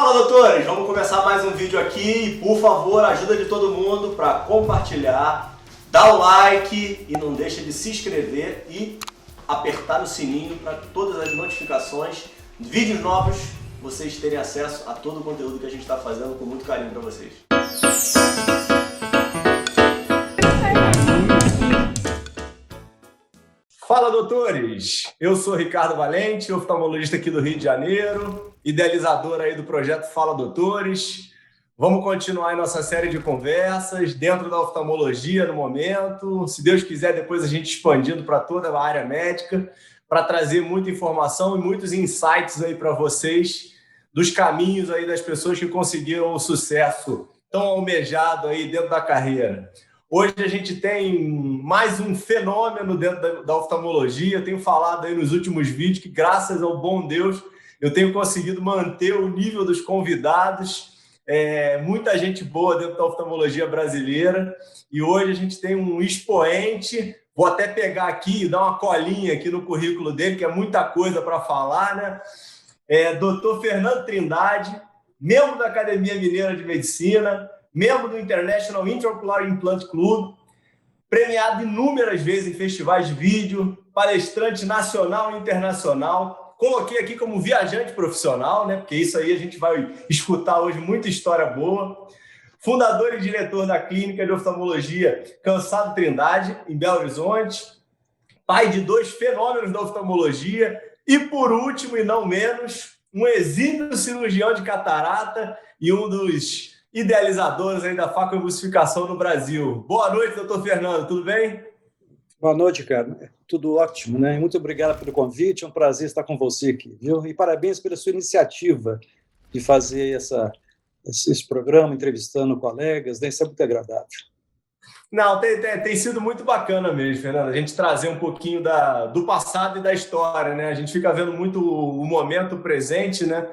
Fala, doutores! Vamos começar mais um vídeo aqui e, por favor, ajuda de todo mundo para compartilhar, dar o like e não deixa de se inscrever e apertar no sininho para todas as notificações, vídeos novos, vocês terem acesso a todo o conteúdo que a gente está fazendo com muito carinho para vocês. Fala, doutores! Eu sou Ricardo Valente, oftalmologista aqui do Rio de Janeiro, idealizador aí do projeto Fala Doutores. Vamos continuar aí nossa série de conversas dentro da oftalmologia no momento. Se Deus quiser, depois a gente expandindo para toda a área médica, para trazer muita informação e muitos insights aí para vocês dos caminhos aí das pessoas que conseguiram o sucesso tão almejado aí dentro da carreira. Hoje a gente tem mais um fenômeno dentro da oftalmologia. Eu tenho falado aí nos últimos vídeos que, graças ao bom Deus, eu tenho conseguido manter o nível dos convidados. Muita gente boa dentro da oftalmologia brasileira. E hoje a gente tem um expoente. Vou até pegar aqui e dar uma colinha aqui no currículo dele, que é muita coisa para falar, né? Dr. Fernando Trindade, membro da Academia Mineira de Medicina, membro do International Intraocular Implant Club, premiado inúmeras vezes em festivais de vídeo, palestrante nacional e internacional. Coloquei aqui como viajante profissional, né? Porque isso aí a gente vai escutar hoje muita história boa. Fundador e diretor da Clínica de Oftalmologia Cansado Trindade, em Belo Horizonte. Pai de 2 fenômenos da oftalmologia. E, por último e não menos, um exímio cirurgião de catarata e um dos idealizadores aí da facoemulsificação no Brasil. Boa noite, doutor Fernando, tudo bem? Boa noite, cara. Tudo ótimo, né? Muito obrigado pelo convite, é um prazer estar com você aqui, viu? E parabéns pela sua iniciativa de fazer esse programa, entrevistando colegas, né? Isso é muito agradável. Não, tem sido muito bacana mesmo, Fernando, a gente trazer um pouquinho do passado e da história, né? A gente fica vendo muito o momento presente, né?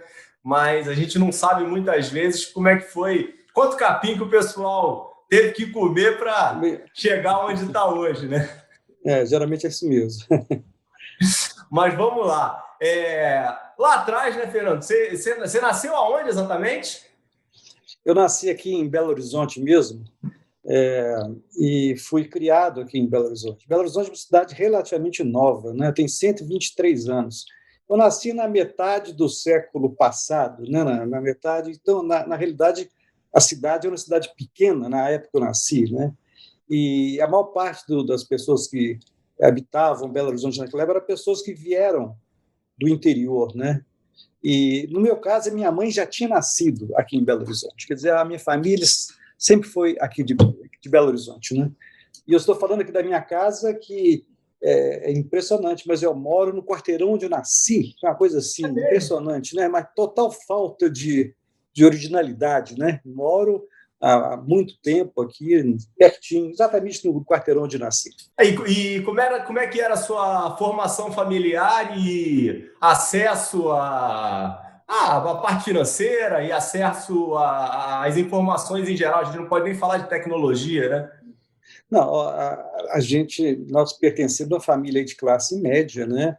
Mas a gente não sabe muitas vezes como é que foi, quanto capim que o pessoal teve que comer para chegar onde está hoje, né? Geralmente é isso mesmo. Mas vamos lá. Lá atrás, né, Fernando, você nasceu aonde exatamente? Eu nasci aqui em Belo Horizonte mesmo, e fui criado aqui em Belo Horizonte. Belo Horizonte é uma cidade relativamente nova, né? Tem 123 anos. Eu nasci na metade do século passado, né? na metade. Então, na realidade, a cidade é uma cidade pequena na época que eu nasci, né? E a maior parte das pessoas que habitavam Belo Horizonte naquela época eram pessoas que vieram do interior, né? E, no meu caso, a minha mãe já tinha nascido aqui em Belo Horizonte. Quer dizer, a minha família sempre foi aqui de Belo Horizonte, né? E eu estou falando aqui da minha casa que é impressionante, mas eu moro no quarteirão onde eu nasci, uma coisa assim, impressionante, né? Mas total falta de originalidade, né? Moro há muito tempo aqui, pertinho, exatamente no quarteirão onde nasci. E como é que era a sua formação familiar e acesso à parte financeira e acesso às informações em geral? A gente não pode nem falar de tecnologia, né? Não, nós pertencemos a uma família de classe média, né?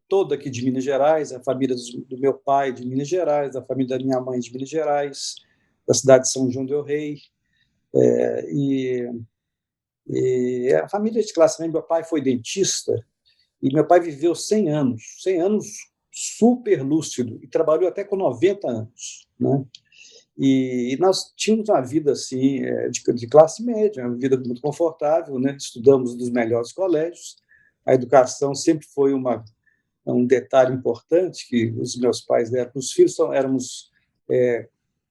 Toda aqui de Minas Gerais, a família do meu pai de Minas Gerais, a família da minha mãe de Minas Gerais, da cidade de São João del Rei, e a família de classe média. Meu pai foi dentista e meu pai viveu 100 anos super lúcido, e trabalhou até com 90 anos, né? E nós tínhamos uma vida assim, de classe média, uma vida muito confortável, né? Estudamos nos melhores colégios, a educação sempre foi um detalhe importante que os meus pais deram para os filhos. Éramos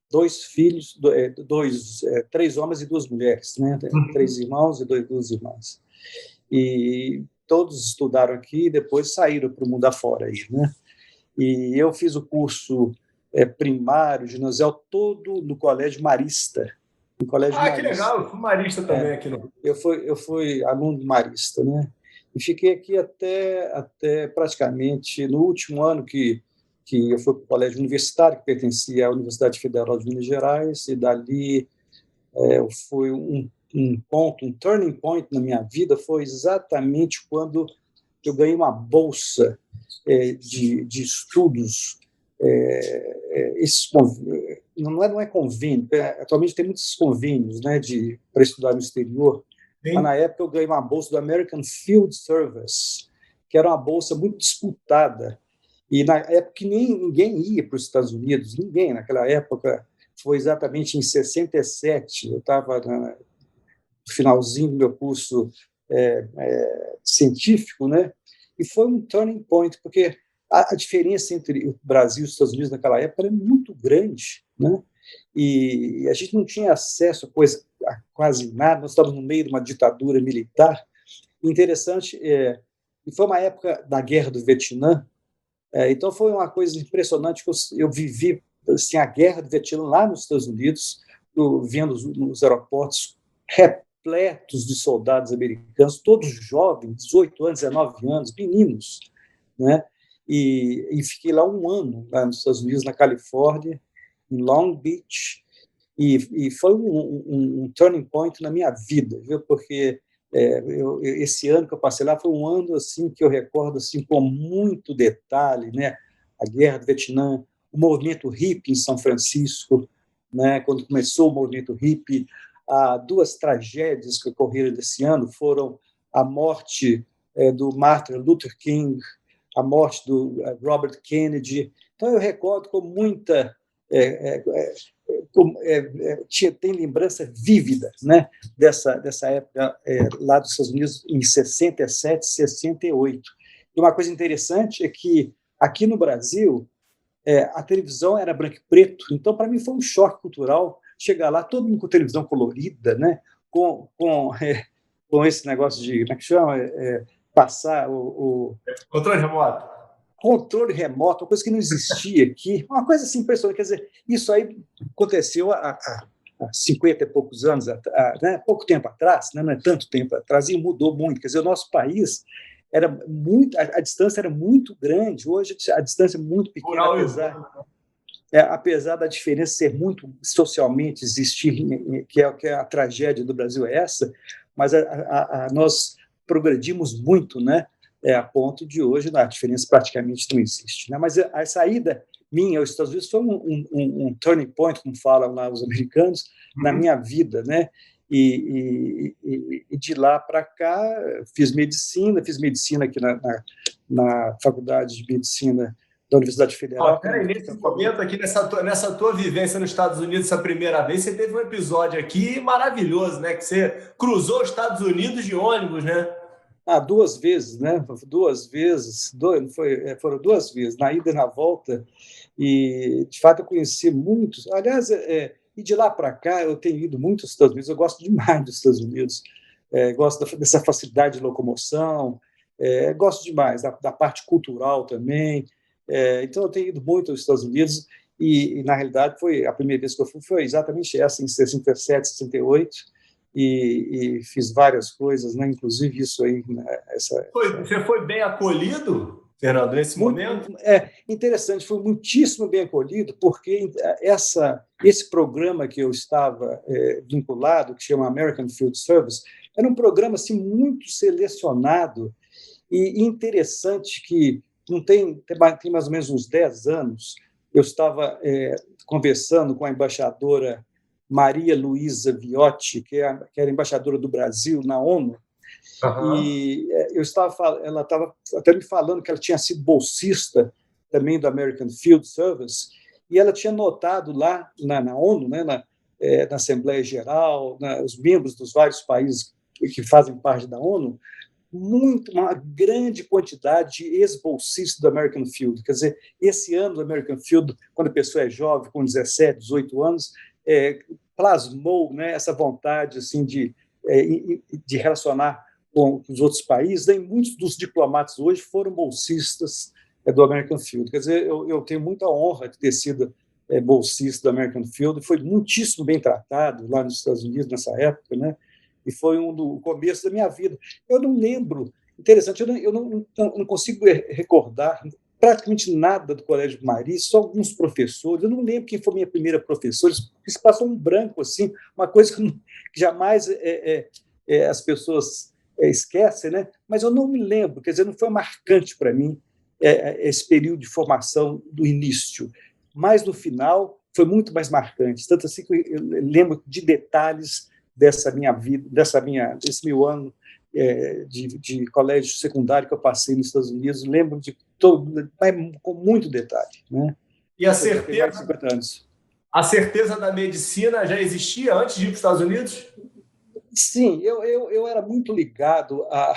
2 filhos, 3 homens e 2 mulheres, né? 3 irmãos e 2 irmãs. E todos estudaram aqui e depois saíram para o mundo afora aí, né? E eu fiz o curso primário, ginasial, todo no Colégio Marista. No Colégio Marista. Que legal, eu fui marista também aqui. Eu fui aluno marista, né? E fiquei aqui até praticamente no último ano que eu fui para o colégio universitário, que pertencia à Universidade Federal de Minas Gerais, e dali foi um turning point na minha vida, foi exatamente quando eu ganhei uma bolsa de estudos não é convênio, atualmente tem muitos convênios, né, para estudar no exterior, mas na época eu ganhei uma bolsa do American Field Service, que era uma bolsa muito disputada, e na época que ninguém ia para os Estados Unidos, ninguém, naquela época, foi exatamente em 67, eu estava no finalzinho do meu curso científico, né, e foi um turning point, porque a diferença entre o Brasil e os Estados Unidos naquela época era muito grande, né? E a gente não tinha acesso a quase nada, nós estávamos no meio de uma ditadura militar. Interessante, e foi uma época da Guerra do Vietnã, então foi uma coisa impressionante que eu vivi assim, a Guerra do Vietnã lá nos Estados Unidos, vendo os aeroportos repletos de soldados americanos, todos jovens, 18 anos, 19 anos, meninos, né? E fiquei lá um ano, lá nos Estados Unidos, na Califórnia, em Long Beach, e foi um turning point na minha vida, viu? Porque esse ano que eu passei lá foi um ano assim que eu recordo assim com muito detalhe, né? A Guerra do Vietnã, o movimento hippie em São Francisco, né? Quando começou o movimento hippie, duas tragédias que ocorreram desse ano foram a morte do Martin Luther King, a morte do Robert Kennedy. Então, eu recordo com muita... tem lembrança vívida, né, dessa época lá dos Estados Unidos, em 67, 68. E uma coisa interessante é que, aqui no Brasil, a televisão era branco e preto, então, para mim, foi um choque cultural chegar lá, todo mundo com televisão colorida, né, com esse negócio de... Como é que chama? Passar Controle remoto. Controle remoto, uma coisa que não existia aqui, uma coisa assim impressionante. Quer dizer, isso aí aconteceu há 50 e poucos anos, né? Pouco tempo atrás, né? Não é tanto tempo atrás, e mudou muito. Quer dizer, o nosso país era muito, a distância era muito grande, hoje a distância é muito pequena, apesar da diferença ser muito socialmente existir, que é a tragédia do Brasil é essa, mas nós progredimos muito, né? A ponto de hoje a diferença praticamente não existe, né? Mas a saída minha aos Estados Unidos foi um turning point, como falam lá os americanos, na minha vida, né? E de lá para cá fiz medicina aqui na Faculdade de Medicina da Universidade Federal. Peraí, nesse momento aqui, nessa tua vivência nos Estados Unidos, essa primeira vez, você teve um episódio aqui maravilhoso, né? Que você cruzou os Estados Unidos de ônibus, né? 2 vezes, né? 2 vezes, foram 2 vezes, na ida e na volta, e de fato eu conheci muitos. Aliás, e de lá para cá eu tenho ido muito aos Estados Unidos, eu gosto demais dos Estados Unidos, gosto dessa facilidade de locomoção, gosto demais da parte cultural também, então eu tenho ido muito aos Estados Unidos, e na realidade a primeira vez que eu fui foi exatamente essa, em 67, 68, e fiz várias coisas, né? Inclusive isso aí. Né? Você foi bem acolhido, Fernando, nesse momento? Interessante, foi muitíssimo bem acolhido, porque esse programa que eu estava vinculado, que chama American Field Service, era um programa assim, muito selecionado e interessante, que não tem mais ou menos uns 10 anos, eu estava conversando com a embaixadora Maria Luísa Viotti, que era embaixadora do Brasil na ONU, e ela estava até me falando que ela tinha sido bolsista também do American Field Service, e ela tinha notado lá na ONU, né, na Assembleia Geral, os membros dos vários países que fazem parte da ONU, uma grande quantidade de ex-bolsistas do American Field. Quer dizer, esse ano do American Field, quando a pessoa é jovem, com 17, 18 anos, plasmou, né, essa vontade assim, de relacionar com os outros países. E muitos dos diplomatas hoje foram bolsistas do American Field. Quer dizer, eu tenho muita honra de ter sido bolsista do American Field, foi muitíssimo bem tratado lá nos Estados Unidos nessa época, né? E foi do começo da minha vida. Eu não lembro, interessante, eu não consigo recordar praticamente nada do Colégio Mari, só alguns professores. Eu não lembro quem foi minha primeira professora, isso passou um branco, assim, uma coisa que jamais as pessoas esquecem, né? Mas eu não me lembro, quer dizer, não foi marcante para mim esse período de formação do início, mas no final foi muito mais marcante, tanto assim que eu lembro de detalhes dessa minha vida, desse meu ano de colégio secundário que eu passei nos Estados Unidos, lembro de todo, com muito detalhe, né? E a certeza da medicina já existia antes de ir para os Estados Unidos? Sim, eu era muito ligado a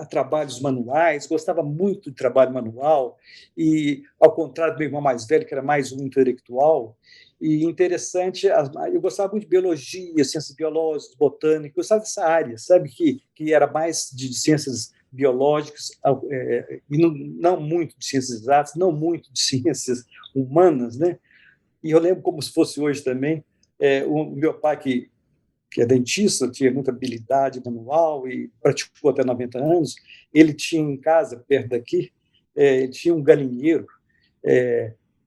trabalhos manuais, gostava muito de trabalho manual, e, ao contrário do meu irmão mais velho, que era mais um intelectual, e interessante, eu gostava muito de biologia, ciências biológicas, botânica, eu gostava dessa área, sabe, que era mais de ciências biológicas, e não muito de ciências exatas, não muito de ciências humanas, né? E eu lembro como se fosse hoje também, o meu pai, que é dentista, tinha muita habilidade manual e praticou até 90 anos, ele tinha em casa, perto daqui, tinha um galinheiro,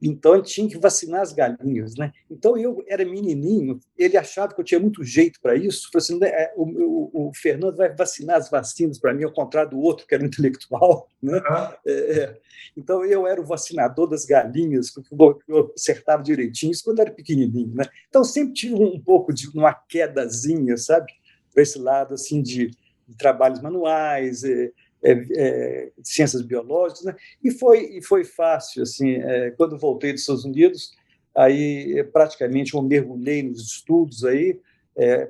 então ele tinha que vacinar as galinhas, né? Então eu era menininho, ele achava que eu tinha muito jeito para isso, falou assim, o Fernando vai vacinar as vacinas para mim, ao contrário do outro que era intelectual, né? Então eu era o vacinador das galinhas, porque eu acertava direitinho, isso quando eu era pequenininho, né? Então sempre tive um pouco de uma quedazinha, sabe, para esse lado assim de trabalhos manuais, ciências biológicas, né? E foi fácil, assim, quando voltei dos Estados Unidos, aí praticamente eu mergulhei nos estudos aí,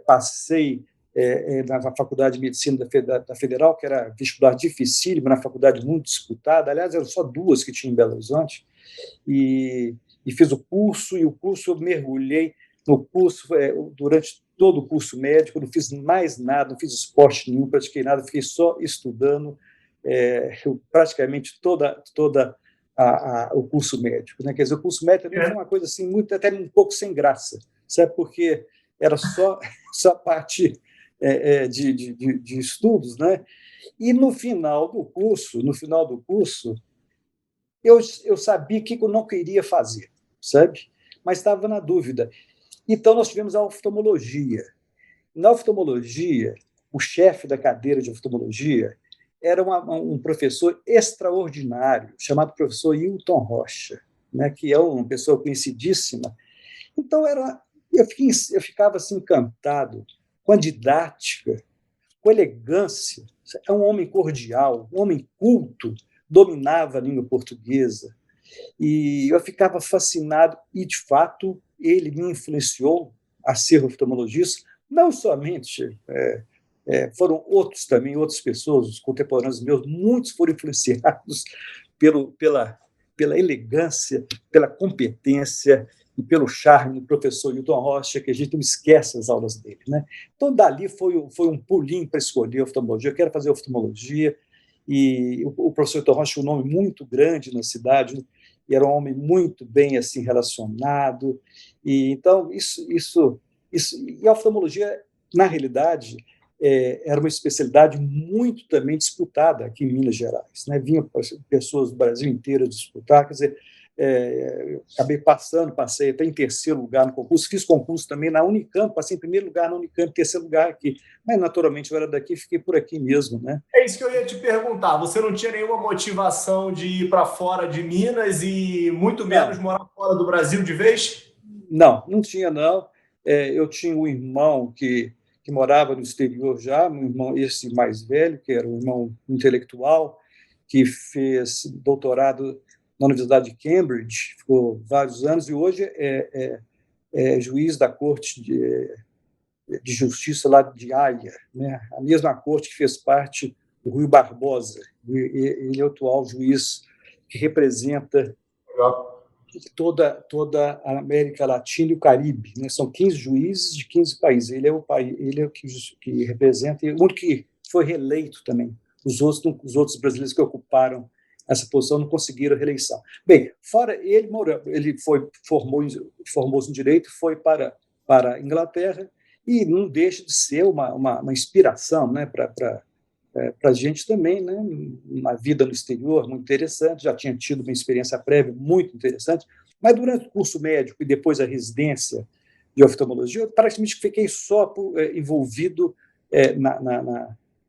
passei na Faculdade de Medicina da Federal, que era vestibular dificílimo, na faculdade muito disputada, aliás, eram só duas que tinha em Belo Horizonte, e fiz o curso, e o curso eu mergulhei no curso durante todo o curso médico, não fiz mais nada, não fiz esporte nenhum, pratiquei nada, fiquei só estudando praticamente toda o curso médico, né? Quer dizer, o curso médico também foi uma coisa assim, muito, até um pouco sem graça, sabe? Porque era só parte de estudos, né? E no final do curso, eu sabia o que eu não queria fazer, sabe? Mas estava na dúvida. Então, nós tivemos a oftalmologia. Na oftalmologia, o chefe da cadeira de oftalmologia era um professor extraordinário, chamado professor Hilton Rocha, né, que é uma pessoa conhecidíssima. Então, eu ficava assim, encantado com a didática, com a elegância. É um homem cordial, um homem culto, dominava a língua portuguesa. E eu ficava fascinado, e, de fato, ele me influenciou a ser oftalmologista, não somente foram outras pessoas, os contemporâneos meus, muitos foram influenciados pela elegância, pela competência e pelo charme do professor Hilton Rocha, que a gente não esquece as aulas dele, né? Então, dali foi um pulinho para escolher oftalmologia. Eu quero fazer oftalmologia, e o professor Hilton Rocha tinha um nome muito grande na cidade, né? E era um homem muito bem assim relacionado, e então isso e a oftalmologia, na realidade, era uma especialidade muito também disputada aqui em Minas Gerais, né? Vinham pessoas do Brasil inteiro disputar, quer dizer, passei até em terceiro lugar no concurso, fiz concurso também na Unicamp, passei em primeiro lugar na Unicamp, terceiro lugar aqui, mas naturalmente eu era daqui, fiquei por aqui mesmo, né? É isso que eu ia te perguntar, você não tinha nenhuma motivação de ir para fora de Minas e muito menos morar fora do Brasil de vez? Não tinha, não. Eu tinha um irmão que morava no exterior já, um irmão esse mais velho, que era um irmão intelectual, que fez doutorado na Universidade de Cambridge, ficou vários anos, e hoje é juiz da Corte de Justiça lá de Haia, né? A mesma corte que fez parte do Rui Barbosa. Ele é o atual juiz que representa toda a América Latina e o Caribe, né? São 15 juízes de 15 países. Ele é o que representa, e o único que foi reeleito também. Os outros brasileiros que ocuparam essa posição não conseguiram a reeleição. Bem, fora ele formou-se em direito, foi para a Inglaterra, e não deixa de ser uma inspiração, né, para a gente também, né? Uma vida no exterior muito interessante, já tinha tido uma experiência prévia muito interessante, mas durante o curso médico e depois a residência de oftalmologia, eu praticamente fiquei só envolvido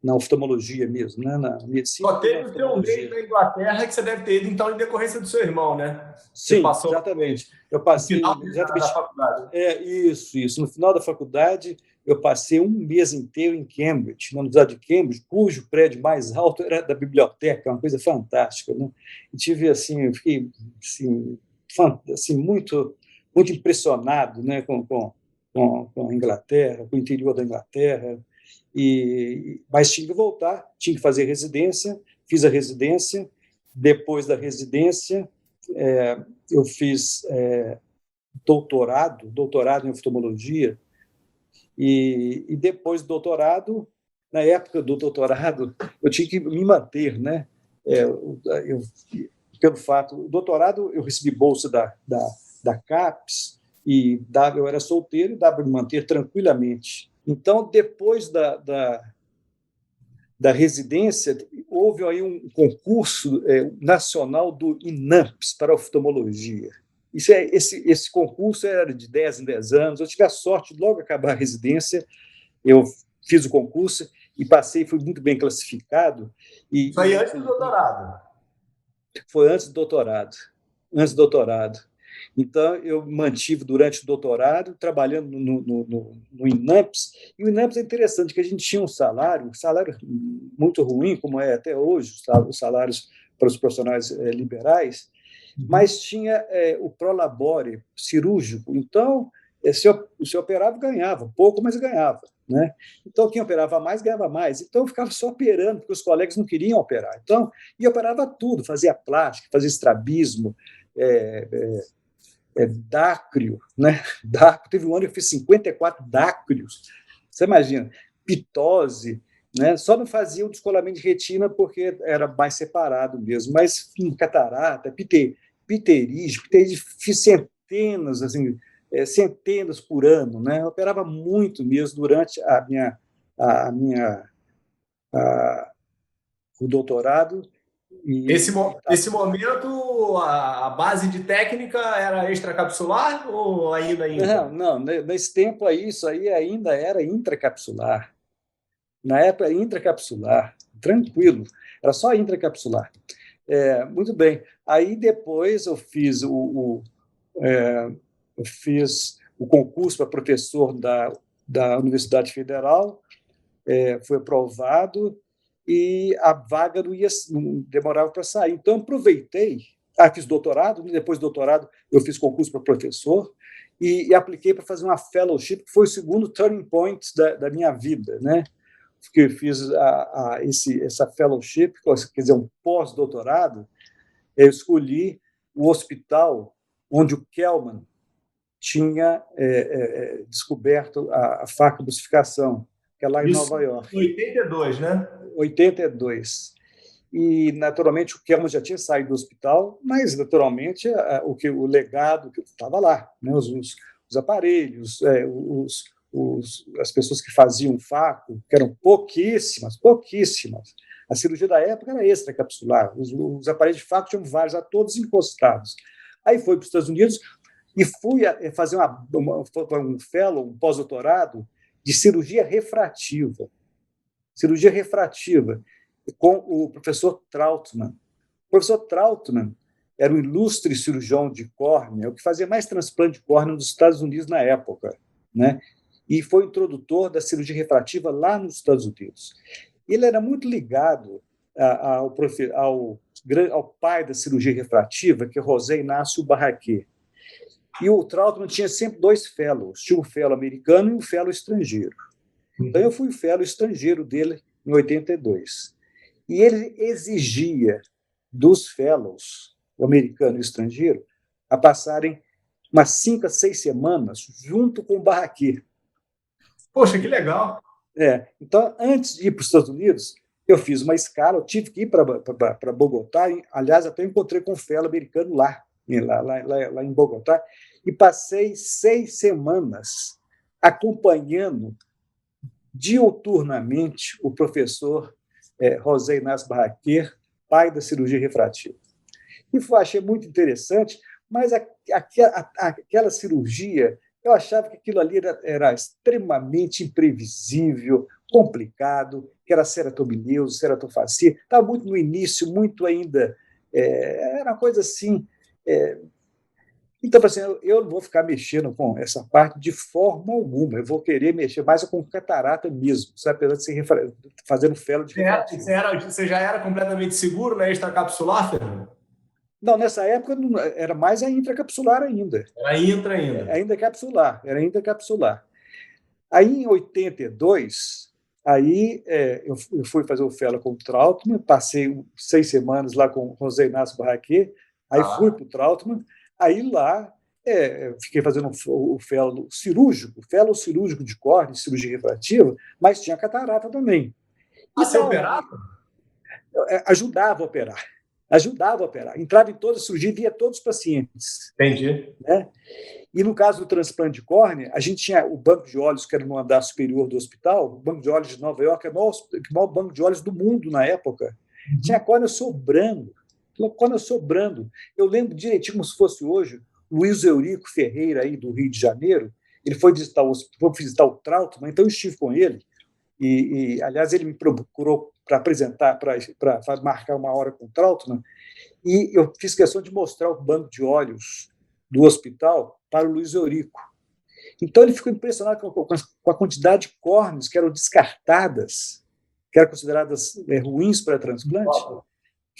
na oftalmologia mesmo, né? Na medicina. Só teve o teu mês na Inglaterra que você deve ter ido, então, em decorrência do seu irmão, né? Você Sim, passou exatamente. Eu no passei final da exatamente. faculdade. Isso. No final da faculdade, eu passei um mês inteiro em Cambridge, na Universidade de Cambridge, cujo prédio mais alto era da biblioteca, uma coisa fantástica, né? E tive assim, eu fiquei assim muito impressionado, né, com a Inglaterra, com o interior da Inglaterra. Mas tinha que voltar, tinha que fazer residência, fiz a residência. Depois da residência, eu fiz doutorado em oftalmologia, e depois do doutorado, na época do doutorado, eu tinha que me manter, né? Pelo fato, o doutorado eu recebi bolsa da CAPES, eu era solteiro e dava para me manter tranquilamente. Então, depois da residência, houve aí um concurso nacional do INAMPS para oftalmologia. Esse concurso era de 10 em 10 anos. Eu tive a sorte de logo acabar a residência, eu fiz o concurso e passei, fui muito bem classificado. Isso aí antes do doutorado. Foi antes do doutorado. Antes do doutorado. Então, eu mantive durante o doutorado, trabalhando no INAMPS, e o INAMPS é interessante, que a gente tinha um salário muito ruim, como é até hoje, os salários para os profissionais liberais, mas tinha o prolabore cirúrgico. Então, se operava, ganhava, pouco, mas ganhava. Né? Então, quem operava mais, ganhava mais. Então, eu ficava só operando, porque os colegas não queriam operar. Então, e operava tudo, fazia plástica, fazia estrabismo, dácrio, né? Teve um ano que eu fiz 54 dácrios. Você imagina, pitose, né? Só não fazia o descolamento de retina porque era mais separado mesmo, mas catarata, pterígio, fiz centenas, assim, centenas por ano, né? Eu operava muito mesmo durante o doutorado. Esse momento, a base de técnica era extracapsular ou ainda intra? Não, nesse tempo aí, isso aí ainda era intracapsular. Na época, era intracapsular, tranquilo, era só intracapsular. Muito bem. Aí depois eu fiz o concurso para professor da Universidade Federal, foi aprovado, e a vaga não demorava para sair. Então, aproveitei, fiz doutorado, depois do doutorado eu fiz concurso para professor, e apliquei para fazer uma fellowship, que foi o segundo turning point da minha vida, né? Porque eu fiz essa fellowship, quer dizer, um pós-doutorado. Eu escolhi o hospital onde o Kellman tinha descoberto a farmacobustificação, que é lá em Nova York. 82, né? 82. E, naturalmente, o Kellman já tinha saído do hospital, mas, naturalmente, o legado que estava lá, né? Os aparelhos, as pessoas que faziam faco, que eram pouquíssimas. A cirurgia da época era extracapsular. Os aparelhos de faco tinham vários, todos encostados. Aí foi para os Estados Unidos e fui fazer um fellow, um pós-doutorado de cirurgia refrativa. Cirurgia refrativa, com o professor Trautmann. O professor Trautmann era um ilustre cirurgião de córnea, o que fazia mais transplante de córnea nos Estados Unidos na época, né? E foi o introdutor da cirurgia refrativa lá nos Estados Unidos. Ele era muito ligado ao pai da cirurgia refrativa, que é José Inácio Barraquer. E o Trautmann tinha sempre dois fellows, tinha um fellow americano e um fellow estrangeiro. Então, eu fui o fellow estrangeiro dele em 82. E ele exigia dos fellows, o americano e o estrangeiro, a passarem umas 5 a 6 semanas junto com o Barraquer. Poxa, que legal! Então, antes de ir para os Estados Unidos, eu fiz uma escala, eu tive que ir para Bogotá, aliás, até encontrei com um fellow americano lá em Bogotá, e passei 6 semanas acompanhando diuturnamente o professor José Inácio Barraquer, pai da cirurgia refrativa. E achei muito interessante, mas aquela cirurgia, eu achava que aquilo ali era extremamente imprevisível, complicado, que era ceratomineuse, ceratofacia, estava muito no início, muito ainda, era uma coisa assim. Então, assim, eu não vou ficar mexendo com essa parte de forma alguma, eu vou querer mexer mais com catarata mesmo, sabe? Apesar de ser fazendo felo de refrativo. Você já era completamente seguro na extracapsular, Fernando? Não, nessa época era mais a intracapsular ainda. Era intra ainda. Era ainda capsular. Aí, em 82, aí, eu fui fazer o fellow com o Trautmann, passei 6 semanas lá com o José Inácio Barraquê, aí fui para o Trautmann, aí lá fiquei fazendo o fellow cirúrgico de córnea, cirurgia refrativa, mas tinha catarata também. Você operava? Ajudava a operar. Ajudava a operar. Entrava em toda a cirurgia, via todos os pacientes. Entendi. Né? E no caso do transplante de córnea, a gente tinha o banco de olhos, que era no andar superior do hospital, o banco de olhos de Nova York, o maior banco de olhos do mundo na época. Tinha córnea sobrando. Córnea sobrando. Eu lembro direitinho, como se fosse hoje, Luiz Eurico Ferreira, aí do Rio de Janeiro, ele foi visitar o Trautmann, então eu estive com ele, aliás, ele me procurou para apresentar, para marcar uma hora com o Trautmann, e eu fiz questão de mostrar o banco de olhos do hospital para o Luiz Eurico. Então, ele ficou impressionado com a quantidade de córneas que eram descartadas, que eram consideradas ruins para transplante,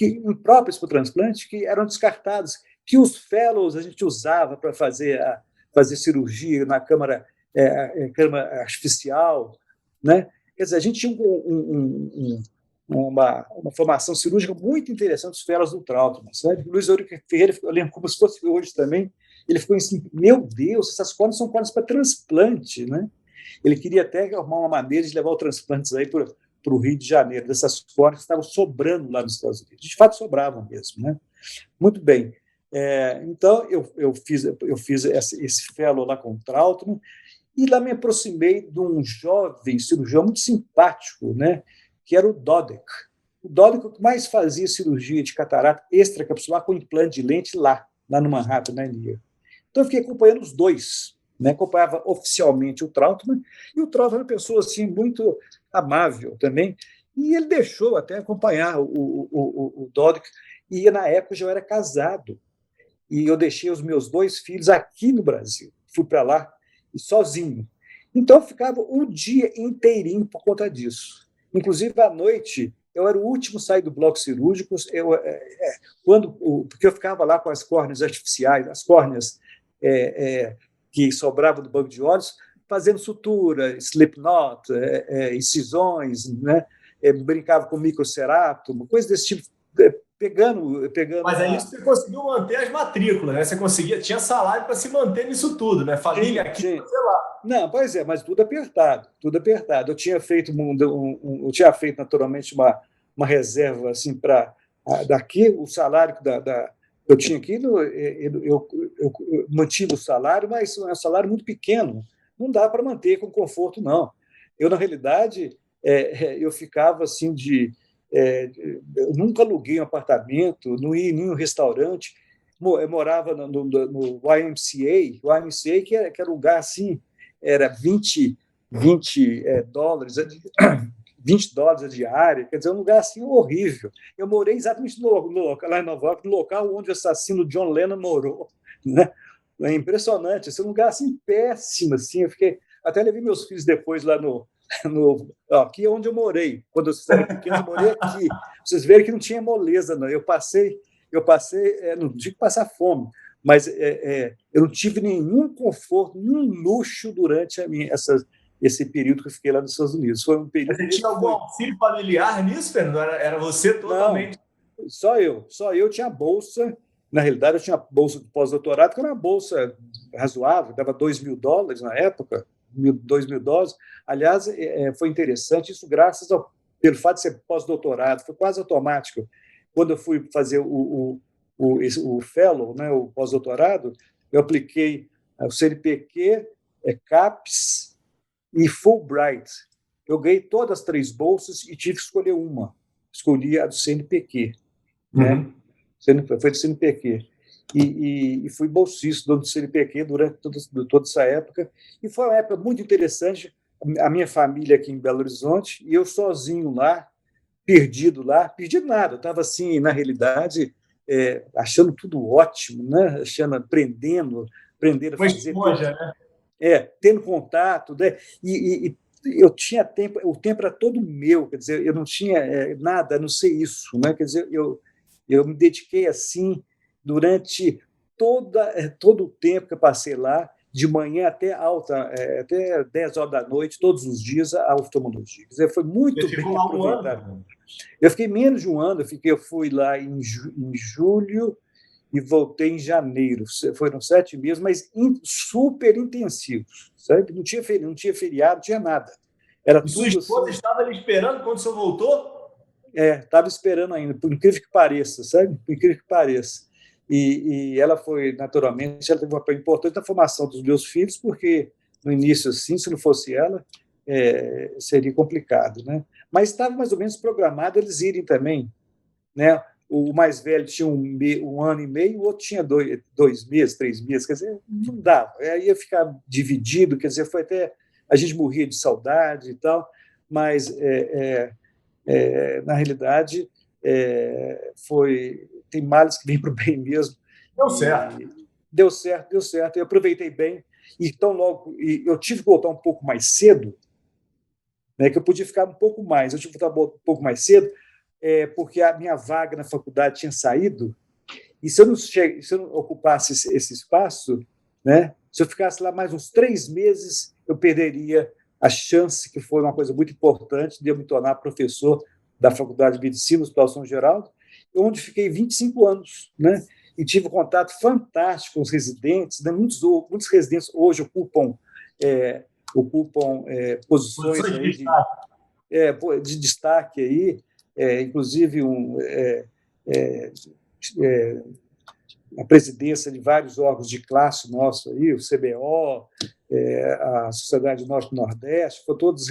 impróprias para o transplante, que eram descartadas, que os fellows a gente usava para fazer cirurgia na câmara artificial, né? Quer dizer, a gente tinha uma formação cirúrgica muito interessante dos fellows do Trautmann. Sabe? O Luiz Eurico Ferreira, eu lembro como se fosse hoje também, ele ficou assim, meu Deus, essas córneas são córneas para transplante, né? Ele queria até arrumar uma maneira de levar os transplantes aí para o Rio de Janeiro, dessas córneas que estavam sobrando lá nos Estados Unidos. De fato, sobravam mesmo, né? Muito bem. Então, eu fiz esse fellow lá com o Trautmann, e lá me aproximei de um jovem cirurgião muito simpático, né? Que era o Dodek. O Dodek mais fazia cirurgia de catarata extracapsular com implante de lente lá no Manhattan, na Nia. Então, eu fiquei acompanhando os dois. Né? Acompanhava oficialmente o Trautmann, e o Trautmann era uma pessoa assim, muito amável também, e ele deixou até acompanhar o Dodek, e na época eu já era casado, e eu deixei os meus 2 filhos aqui no Brasil. Fui para lá sozinho. Então, eu ficava o dia inteirinho por conta disso. Inclusive, à noite, eu era o último a sair do bloco cirúrgico, porque eu ficava lá com as córneas artificiais, as córneas que sobravam do banco de olhos, fazendo sutura, slipknot, incisões, né? Brincava com microcerato, uma coisa desse tipo, pegando. Mas aí você conseguiu manter as matrículas, né? Você tinha salário para se manter nisso tudo, né? Família aqui, sei lá. Não, pois é, mas tudo apertado, tudo apertado. Eu tinha feito naturalmente uma reserva assim para daqui o salário eu tinha aqui, eu mantive o salário, mas é um salário muito pequeno, não dá para manter com conforto, não. Eu, na realidade, eu ficava assim eu nunca aluguei um apartamento, não ia em nenhum restaurante, eu morava no YMCA, que era um lugar assim, era 20 dólares, $20 a diária, quer dizer, um lugar assim horrível. Eu morei exatamente lá em Nova York, no local onde o assassino John Lennon morou. Né? É impressionante, esse lugar assim péssimo, assim, até levei meus filhos depois lá aqui é onde eu morei. Quando vocês eram pequenos, eu morei aqui. Vocês veem que não tinha moleza, não. Eu passei, não digo passar fome, mas eu não tive nenhum conforto, nenhum luxo durante esse período que eu fiquei lá nos Estados Unidos. Foi um período. Você tinha algum auxílio familiar nisso, Fernando? Era você totalmente. Não, só eu tinha bolsa. Na realidade, eu tinha bolsa de pós-doutorado, que era uma bolsa razoável, dava $2.000 na época. $2.000. Aliás, foi interessante isso, pelo fato de ser pós-doutorado, foi quase automático. Quando eu fui fazer o fellow, né, o pós-doutorado, eu apliquei o CNPq, CAPES e Fulbright. Eu ganhei todas as 3 bolsas e tive que escolher uma. Escolhi a do CNPq. Né? Foi do CNPq. E fui bolsista do CNPq durante toda essa época. E foi uma época muito interessante, a minha família aqui em Belo Horizonte e eu sozinho lá, perdido lá, perdido nada, eu estava assim, na realidade, achando tudo ótimo, né? Achando, aprendendo a Uma fazer, esponja, né? tendo contato, né? Eu tinha tempo, o tempo era todo meu, quer dizer, eu não tinha nada a não ser isso, né? Quer dizer, eu me dediquei assim durante todo o tempo que eu passei lá, de manhã até até 10 horas da noite, todos os dias, a oftalmologia. Quer dizer, foi Você muito ficou bem lá um aproveitado. ano. Eu fiquei menos de um ano, eu fui lá em julho e voltei em janeiro. Foram 7 meses, mas super intensivos, sabe? Não tinha feriado, não tinha nada. Era E sua tudo esposa assim. estava ali esperando quando o senhor voltou? Estava esperando ainda, por incrível que pareça, sabe? Por incrível que pareça. E ela foi, naturalmente, ela teve um papel importante na formação dos meus filhos, porque no início, assim, se não fosse ela, seria complicado, né? Mas estava mais ou menos programado eles irem também, né? O mais velho tinha um ano e meio, o outro tinha 2 meses, 3 meses, quer dizer, não dava. Aí ia ficar dividido, quer dizer, foi até. A gente morria de saudade e tal, mas, na realidade, tem males que vêm para o bem mesmo. Deu certo. E deu certo, deu certo. Eu aproveitei bem. Então, logo, eu tive que voltar um pouco mais cedo, né, que eu podia ficar um pouco mais. Eu tive que voltar um pouco mais cedo, porque a minha vaga na faculdade tinha saído, e se eu não ocupasse esse espaço, né, se eu ficasse lá mais uns 3 meses, eu perderia a chance, que foi uma coisa muito importante, de eu me tornar professor da Faculdade de Medicina do Hospital São Geraldo, onde fiquei 25 anos, né, e tive um contato fantástico com os residentes, né, muitos residentes hoje ocupam posições Posições de aí destaque. de destaque aí, inclusive a presidência de vários órgãos de classe nosso aí, o CBO, a Sociedade Norte-Nordeste, foram todos,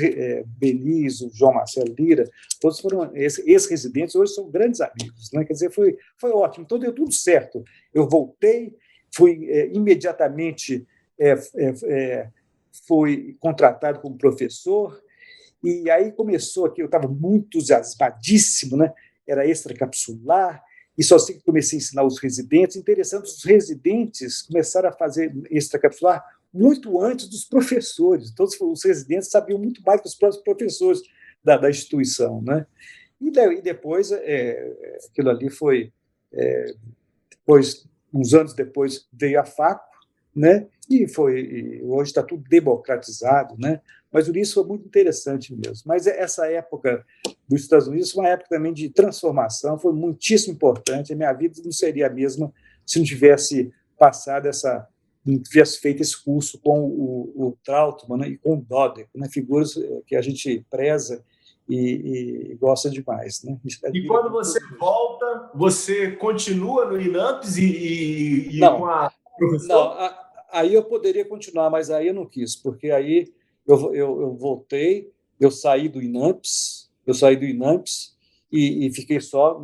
Beliz, o João Marcelo Lira, todos foram ex-residentes, hoje são grandes amigos, né? Quer dizer, foi ótimo, então deu tudo certo. Eu voltei, fui imediatamente fui contratado como professor, e aí começou aqui, eu estava muito entusiasmadíssimo, né? Era extracapsular, e só assim que comecei a ensinar os residentes. Interessante, os residentes começaram a fazer extracapsular muito antes dos professores. Todos os residentes sabiam muito mais que os próprios professores da instituição, né? E depois, aquilo ali foi... depois, uns anos depois, veio a FACO, né? E hoje está tudo democratizado, né? Mas o início foi muito interessante mesmo. Mas essa época dos Estados Unidos foi uma época também de transformação, foi muitíssimo importante. A minha vida não seria a mesma se não tivesse não tivesse feito esse curso com o Trautmann, né, e com o Dodek, né, figuras que a gente preza e gosta demais, né? E quando você volta, você continua no INAMPS e com Não, a não, professor? aí eu poderia continuar, mas aí eu não quis, porque aí eu voltei, eu saí do INAMPS e fiquei só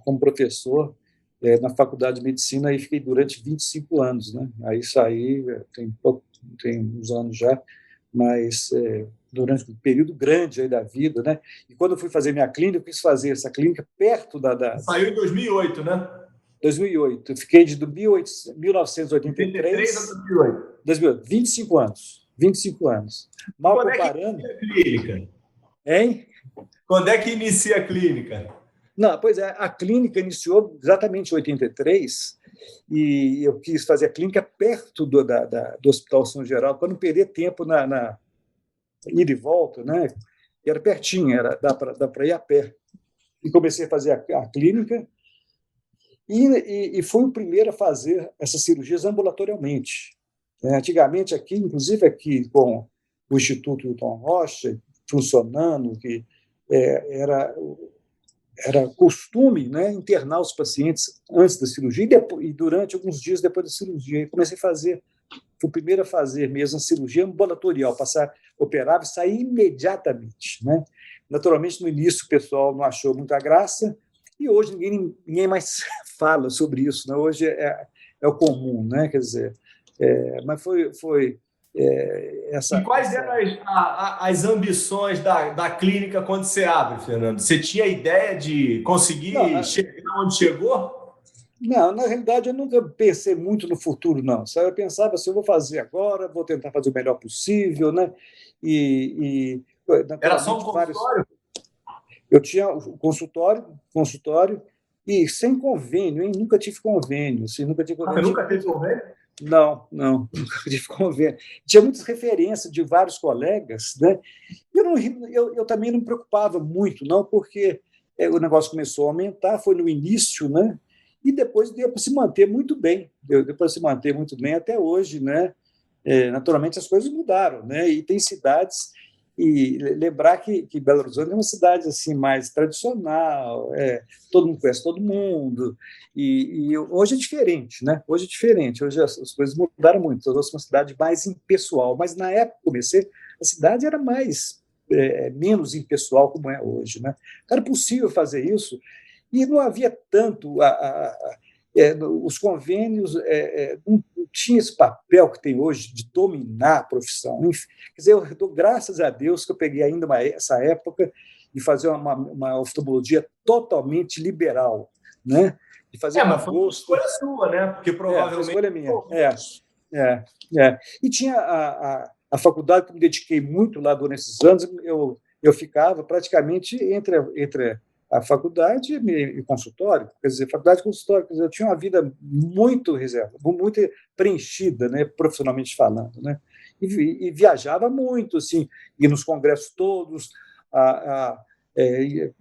como professor na Faculdade de Medicina, e fiquei durante 25 anos, né? Aí saí, tem uns anos já, mas durante um período grande aí da vida, né? E quando eu fui fazer minha clínica, eu quis fazer essa clínica perto Saiu em 2008, né? 2008. Eu fiquei de 83 a 1983 2008. 2008, 25 anos. 25 anos. E Mal quando é que comparando, inicia a clínica? hein? Quando é que inicia a clínica? Não, pois é, a clínica iniciou exatamente em 83 e eu quis fazer a clínica perto do Hospital São Geraldo, para não perder tempo na ida e volta, né? E era pertinho, dá para ir a pé. E comecei a fazer a clínica e fui o primeiro a fazer essas cirurgias ambulatorialmente. Antigamente, aqui, inclusive aqui com o Instituto Hilton Rocha, funcionando, que era costume, né, internar os pacientes antes da cirurgia e durante alguns dias depois da cirurgia. E comecei a fazer, fui o primeiro a fazer mesmo a cirurgia ambulatorial, operava e sair imediatamente, né? Naturalmente, no início o pessoal não achou muita graça, e hoje ninguém mais fala sobre isso, né? Hoje é o comum, né? Quer dizer, mas E quais eram as ambições da clínica quando você abre, Fernando? Você tinha ideia de Não, conseguir chegar onde chegou? não, na realidade, eu nunca pensei muito no futuro, não. Sabe? Eu pensava assim, eu vou fazer agora, vou tentar fazer o melhor possível, né? Era só um naturalmente, consultório? eu tinha o consultório, e sem convênio, hein? Nunca tive convênio, assim, nunca tive Ah, você convênio. nunca teve convênio? Não, não, nunca tive convênio. Tinha muitas referências de vários colegas, né? Eu também não me preocupava muito, não, porque o negócio começou a aumentar, foi no início, né? E depois deu para se manter muito bem, deu para se manter muito bem até hoje, né? Naturalmente as coisas mudaram, né? E tem cidades, e lembrar que Belo Horizonte é uma cidade assim mais tradicional, todo mundo conhece todo mundo, e hoje é diferente, né? Hoje é diferente, hoje as coisas mudaram muito. Eu sou uma cidade mais impessoal, mas na época que comecei, a cidade era mais menos impessoal como é hoje, né? Então, era possível fazer isso e não havia tanto os convênios não tinha esse papel que tem hoje de dominar a profissão. Enfim, quer dizer, eu dou graças a Deus que eu peguei ainda essa época de fazer uma oftalmologia totalmente liberal, né? De fazer com Mas foi uma gosto. escolha sua, né? Porque A provavelmente. escolha é minha. E tinha a faculdade que me dediquei muito lá durante esses anos, eu ficava praticamente entre a faculdade e consultório, quer dizer, faculdade e consultório, quer dizer, eu tinha uma vida muito reservada, muito preenchida, né, profissionalmente falando, né, e viajava muito, assim, ia nos congressos todos,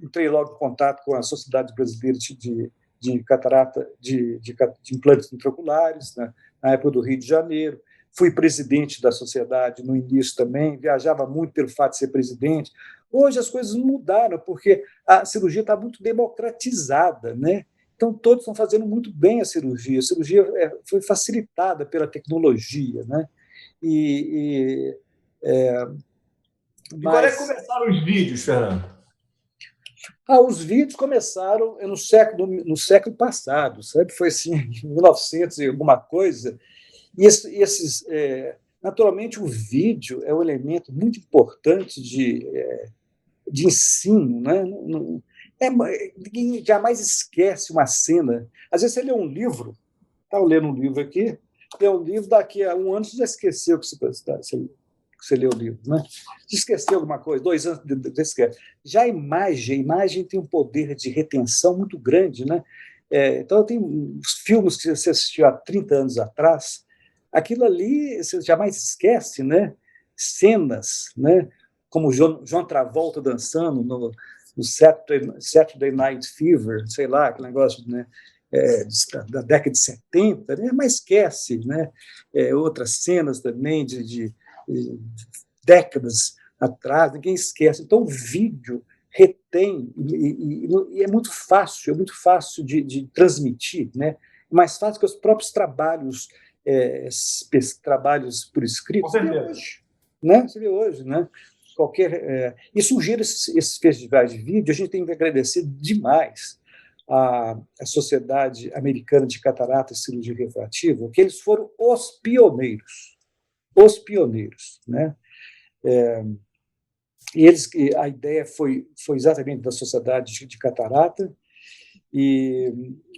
entrei logo em contato com a Sociedade Brasileira de catarata, de implantes intraoculares, né, na época do Rio de Janeiro. Fui presidente da sociedade no início também, viajava muito pelo fato de ser presidente. Hoje as coisas mudaram, porque a cirurgia está muito democratizada, né? Então, todos estão fazendo muito bem a cirurgia. A cirurgia foi facilitada pela tecnologia, né? E, E quando é que mas começaram os vídeos, Fernando? os vídeos começaram no século passado, sabe? Foi assim, em 1900 e alguma coisa. E naturalmente, o vídeo é um elemento muito importante de ensino, né? Ninguém jamais esquece uma cena. Às vezes você lê um livro, estava lendo um livro aqui, lê um livro, daqui a um ano você já esqueceu que você leu o livro, né? Se esqueceu alguma coisa, 2 anos, você esquece. Já a imagem tem um poder de retenção muito grande, né? Então, tem os filmes que você assistiu há 30 anos atrás, aquilo ali você jamais esquece, né? Cenas, né? Como John Travolta dançando no Saturday Night Fever, sei lá, aquele negócio, né? Da década de 70, né? Mas esquece, né? Outras cenas também de décadas atrás, ninguém esquece. Então, o vídeo retém, e é muito fácil de transmitir, né? Mais fácil que os próprios trabalhos por escrito. Você vê hoje, né? Você vê hoje, né? E surgiram esses festivais de vídeo, a gente tem que agradecer demais a Sociedade Americana de Catarata e Cirurgia Refrativa, que eles foram os pioneiros, né? E a ideia foi exatamente da Sociedade de Catarata, e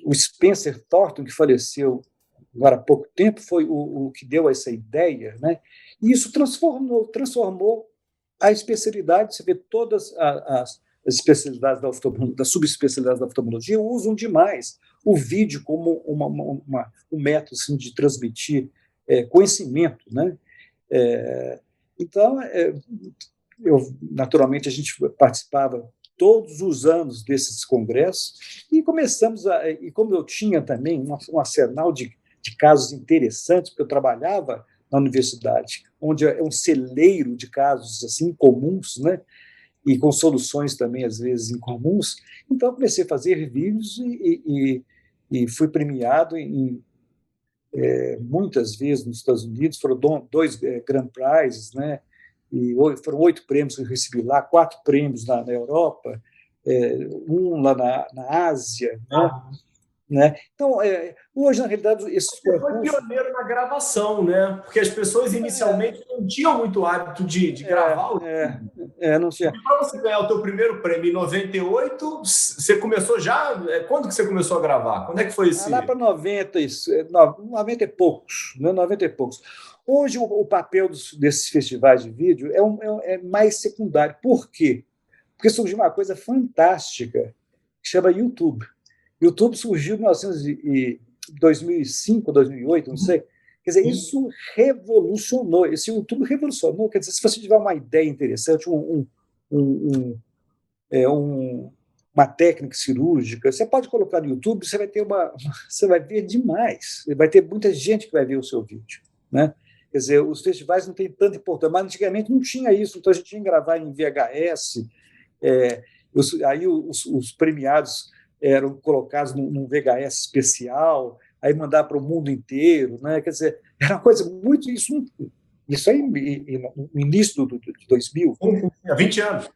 o Spencer Thornton, que faleceu agora há pouco tempo, foi o que deu essa ideia, né? E isso transformou a especialidade. Você vê todas as especialidades das subespecialidades da oftalmologia usam demais o vídeo como um método assim, de transmitir conhecimento, né? Então, naturalmente, a gente participava todos os anos desses congressos e e como eu tinha também um arsenal de casos interessantes, porque eu trabalhava na universidade, onde é um celeiro de casos assim comuns, né? E com soluções também, às vezes, incomuns. Então, eu comecei a fazer reviews e fui premiado muitas vezes nos Estados Unidos, foram 2 Grand Prizes, né? E foram 8 prêmios que eu recebi lá, 4 prêmios na Europa, um lá na Ásia, né? né? Então, hoje, na realidade, esses Você foi concursos... pioneiro na gravação, né? Porque as pessoas inicialmente não tinham muito hábito de gravar. Não tinha. Para você ganhar o teu primeiro prêmio em 98, você começou já... Quando que você começou a gravar? Quando é que foi Lá para 90, 90 e poucos, né? 90 e poucos. Hoje, o papel desses festivais de vídeo é mais secundário. Por quê? Porque surgiu uma coisa fantástica que chama YouTube. YouTube surgiu em 2005, 2008, não sei. Quer dizer, isso revolucionou. Esse YouTube revolucionou. Quer dizer, se você tiver uma ideia interessante, uma técnica cirúrgica, você pode colocar no YouTube, você vai ver demais. Vai ter muita gente que vai ver o seu vídeo, né? Quer dizer, os festivais não têm tanta importância, mas antigamente não tinha isso, então a gente tinha que gravar em VHS. Aí os premiados eram colocados num VHS especial, aí mandar para o mundo inteiro, né? Quer dizer, era uma coisa muito... Isso aí no início de 2000. Há 20 anos.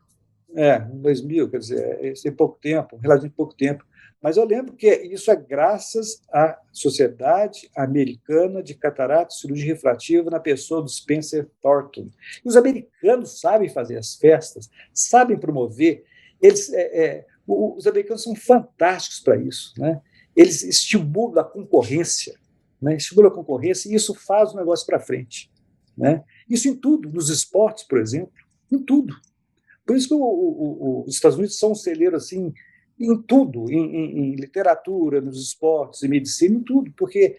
2000, quer dizer, isso tem pouco tempo, relativamente pouco tempo. Mas eu lembro que isso é graças à Sociedade Americana de Catarata e Cirurgia Refrativa, na pessoa do Spencer Thornton. E os americanos sabem fazer as festas, sabem promover. Os americanos são fantásticos para isso, né? Eles estimulam a concorrência, né? Estimulam a concorrência, e isso faz o negócio para frente, né? Isso em tudo, nos esportes, por exemplo, em tudo. Por isso que os Estados Unidos são um celeiro assim, em tudo, em literatura, nos esportes, em medicina, em tudo, porque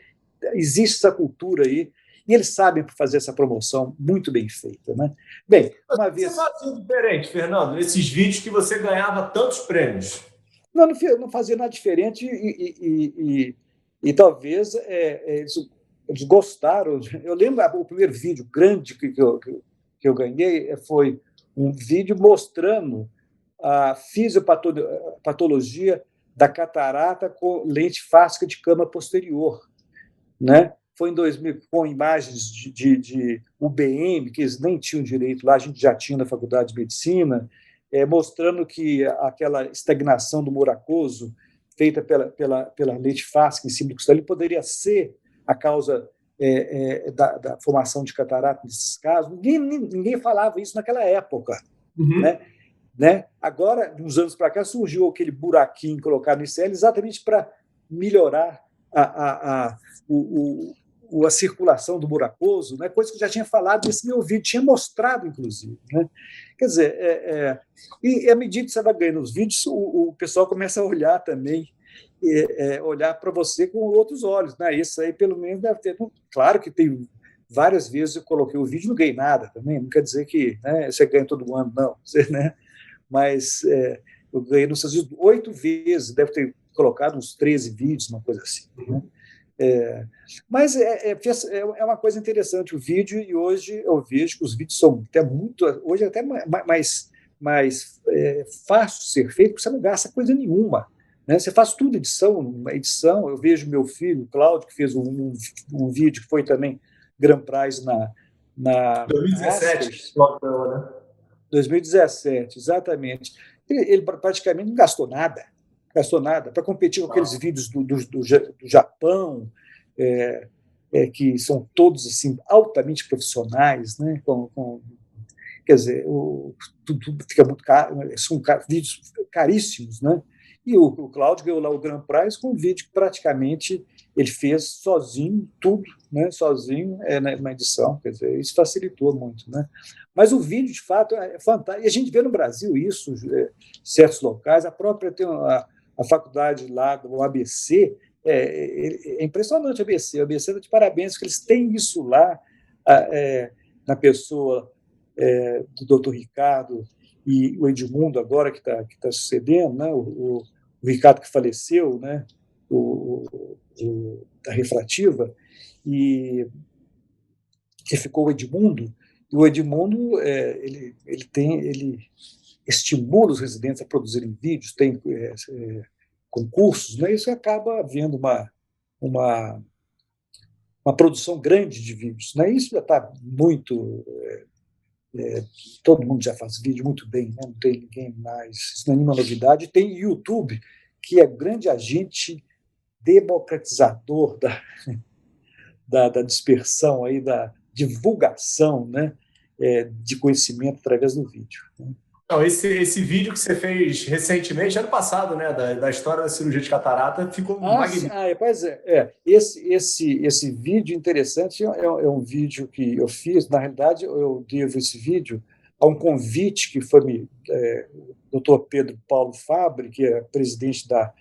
existe essa cultura aí, e eles sabem fazer essa promoção muito bem feita, né? Bem, uma vez... Você fazia diferente, Fernando, nesses vídeos que você ganhava tantos prêmios? Não fazia nada diferente e talvez eles gostaram. Eu lembro, o primeiro vídeo grande que eu ganhei foi um vídeo mostrando a fisiopatologia da catarata com lente fáscica de cama posterior, né? Foi em 2000, com imagens de UBM, que eles nem tinham direito lá, a gente já tinha na Faculdade de Medicina, mostrando que aquela estagnação do muracoso feita pela lente fáscica em cima do cristalino poderia ser a causa da formação de catarata nesses casos. Ninguém falava isso naquela época. Uhum. Né? Agora, de uns anos para cá, surgiu aquele buraquinho colocado no ICL exatamente para melhorar a circulação do muracoso, né? Coisa que eu já tinha falado nesse meu vídeo, tinha mostrado, inclusive. Né? Quer dizer, e à medida que você vai ganhando os vídeos, o pessoal começa a olhar também, olhar para você com outros olhos. Né? Isso aí, pelo menos, deve ter... Claro que tem várias vezes eu coloquei o vídeo e não ganhei nada também, não quer dizer que, né, você ganha todo ano, não. Você, né? Mas eu ganhei nos Estados Unidos 8 vezes, deve ter colocado uns 13 vídeos, uma coisa assim. Né? Mas é uma coisa interessante o vídeo, e hoje eu vejo que os vídeos são até muito... Hoje é até mais fácil de ser feito, porque você não gasta coisa nenhuma. Né? Você faz tudo, edição. Eu vejo meu filho, Cláudio, que fez um vídeo que foi também Grand Prize na 2017, 2017, exatamente. Ele praticamente não gastou nada. Para competir com aqueles vídeos do Japão, que são todos assim altamente profissionais, né? Quer dizer, tudo fica muito caro, são vídeos caríssimos, né? E o Cláudio ganhou lá o Grand Prize com um vídeo que praticamente ele fez sozinho, tudo, né? Sozinho na edição, quer dizer, isso facilitou muito, né? Mas o vídeo, de fato, é fantástico. E a gente vê no Brasil isso, certos locais, a própria tem a faculdade lá do ABC, é impressionante o ABC está de parabéns, que eles têm isso lá, na pessoa do Dr. Ricardo e o Edmundo agora que tá sucedendo, né? O Ricardo que faleceu, né? Da refrativa, e que ficou o Edmundo. E o Edmundo ele estimula os residentes a produzirem vídeos, tem concursos, né? Isso acaba havendo uma produção grande de vídeos, né? Isso já está muito... todo mundo já faz vídeo muito bem, né? Não tem ninguém mais, isso não é nenhuma novidade. Tem YouTube, que é grande agente democratizador da dispersão, aí, da divulgação, né, de conhecimento através do vídeo. Né? Então, esse vídeo que você fez recentemente, ano passado, né, da história da cirurgia de catarata, ficou magnífico. Pois é. Esse vídeo interessante é um vídeo que eu fiz. Na realidade, eu devo esse vídeo a um convite que foi o Dr. Pedro Paulo Fabre, que é presidente da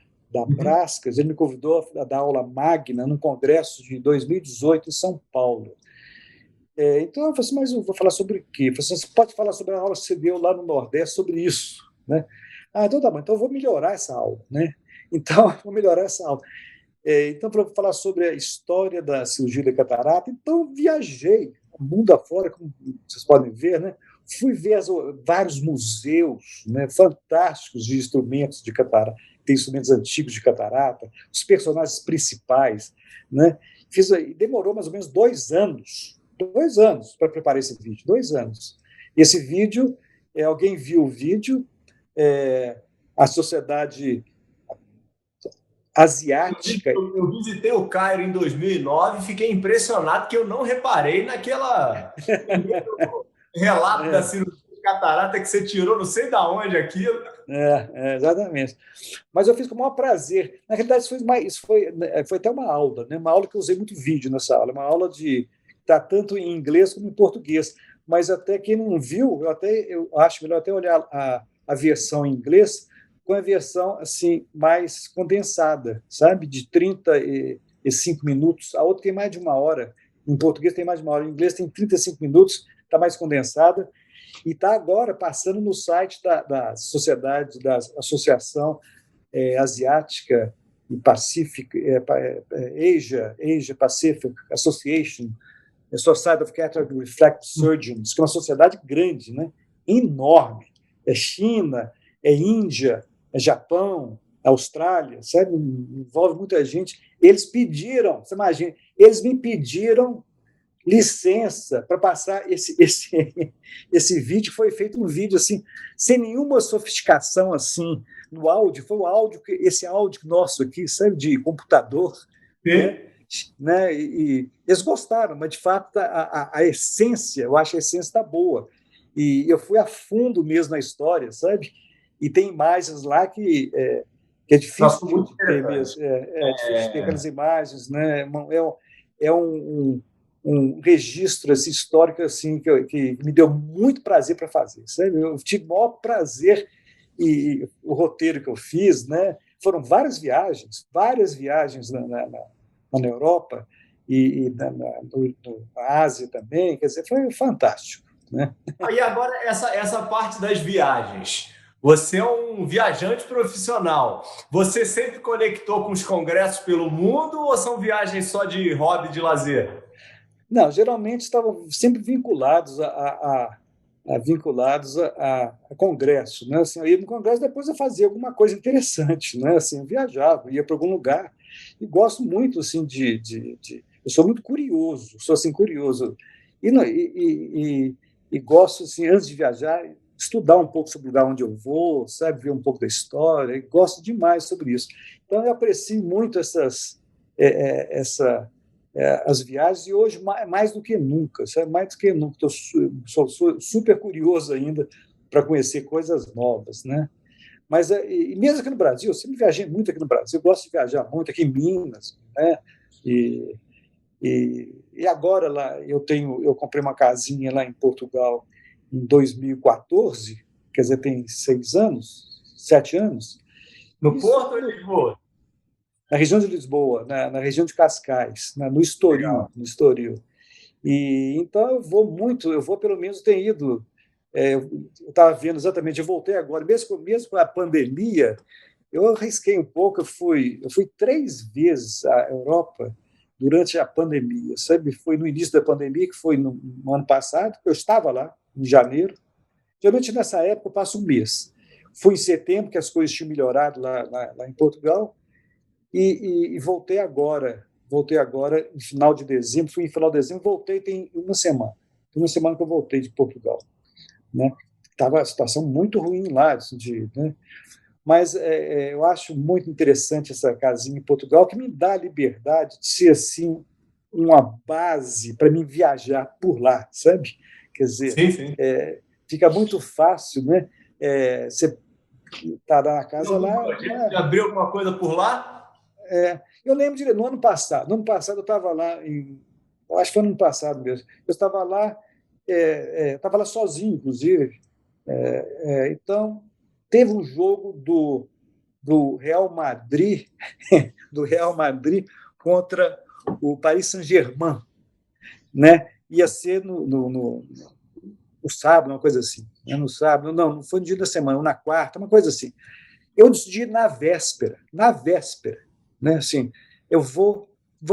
Brascas. Ele me convidou a dar aula magna num congresso de 2018 em São Paulo. Então, eu falei assim, mas eu vou falar sobre o quê? Eu falei assim, você pode falar sobre a aula que você deu lá no Nordeste sobre isso, né? Então tá bom, então eu vou melhorar essa aula, né? Então, vou melhorar essa aula. Então, para falar sobre a história da cirurgia da catarata, então viajei o mundo afora, como vocês podem ver, né? Fui ver vários museus, né, fantásticos de instrumentos de catarata, tem instrumentos antigos de catarata, os personagens principais, né? Demorou mais ou menos 2 anos para preparar esse vídeo, 2 anos. E esse vídeo, alguém viu o vídeo, a sociedade asiática. Eu visitei o Cairo em 2009 e fiquei impressionado que eu não reparei naquela relato da cirurgia de catarata que você tirou, não sei de onde aquilo. Exatamente. Mas eu fiz com o maior prazer. Na realidade, isso foi até uma aula, né? Uma aula que eu usei muito vídeo nessa aula, uma aula de tá tanto em inglês como em português. Mas até quem não viu, eu acho melhor até olhar a versão em inglês, com a versão assim mais condensada, sabe? De 35 minutos. A outra tem mais de 1 hora. Em português tem mais de 1 hora. Em inglês tem 35 minutos, está mais condensada. E está agora passando no site da Sociedade, da Associação Asiática e Pacífica, Asia Pacific Association, Society of Cataract Refractive Surgeons, que é uma sociedade grande, né? Enorme. China, Índia, Japão, Austrália, sabe? Envolve muita gente. Eles pediram, você imagina, eles me pediram licença para passar esse vídeo. Foi feito um vídeo assim, sem nenhuma sofisticação assim no áudio. Foi esse áudio nosso aqui, sabe, de computador, né? E eles gostaram, mas de fato a essência, eu acho que a essência está boa. E eu fui a fundo mesmo na história, sabe? E tem imagens lá que é difícil de ter mesmo. Difícil ter aquelas imagens, né? É um registro assim, histórico assim, que me deu muito prazer para fazer. Sabe? Eu tive o maior prazer, e o roteiro que eu fiz, né? Foram várias viagens na Europa e na Ásia também, quer dizer, foi fantástico. Né? E agora, essa parte das viagens. Você é um viajante profissional. Você sempre conectou com os congressos pelo mundo ou são viagens só de hobby, de lazer? Não, geralmente estavam sempre vinculados a congresso, né? Assim, eu ia no congresso, depois eu fazia alguma coisa interessante, né? Assim, eu viajava, ia para algum lugar e gosto muito assim eu sou muito curioso, e gosto assim, antes de viajar, estudar um pouco sobre o lugar onde eu vou, sabe, ver um pouco da história, e gosto demais sobre isso. Então eu aprecio muito as viagens, e hoje mais do que nunca, sabe? Mais do que nunca, sou super curioso ainda para conhecer coisas novas, né? Mas e mesmo aqui no Brasil, eu sempre viajei muito aqui no Brasil, eu gosto de viajar muito aqui em Minas, né? E agora lá eu comprei uma casinha lá em Portugal em 2014, quer dizer, tem 7 anos. No Porto ou em Lisboa? Na região de Lisboa, na região de Cascais, no Estoril. E então eu vou pelo menos ter ido. Eu estava vendo exatamente, eu voltei agora, mesmo com a pandemia, eu arrisquei um pouco, eu fui 3 vezes à Europa durante a pandemia, sabe? Foi no início da pandemia, que foi no ano passado, eu estava lá, em janeiro. Geralmente nessa época eu passo 1 mês. Fui em setembro, que as coisas tinham melhorado lá em Portugal, e voltei agora em final de dezembro, fui em final de dezembro, voltei tem 1 semana. Tem 1 semana que eu voltei de Portugal. Né? Estava a situação muito ruim lá, né? Mas eu acho muito interessante essa casinha em Portugal, que me dá a liberdade de ser assim uma base para mim viajar por lá, sabe? Quer dizer, Sim, sim. fica muito fácil, né? Você está na Tem casa algum lá. projeto de abrir alguma coisa por lá? Eu lembro no ano passado. No ano passado eu estava lá eu acho que foi no ano passado mesmo. Eu estava lá sozinho, inclusive. Então teve um jogo do Real Madrid, do Real Madrid contra o Paris Saint-Germain, né? Ia ser no sábado, uma coisa assim. Né? No sábado, não foi no dia da semana, na quarta, uma coisa assim. Eu decidi ir na véspera, né? Assim, eu vou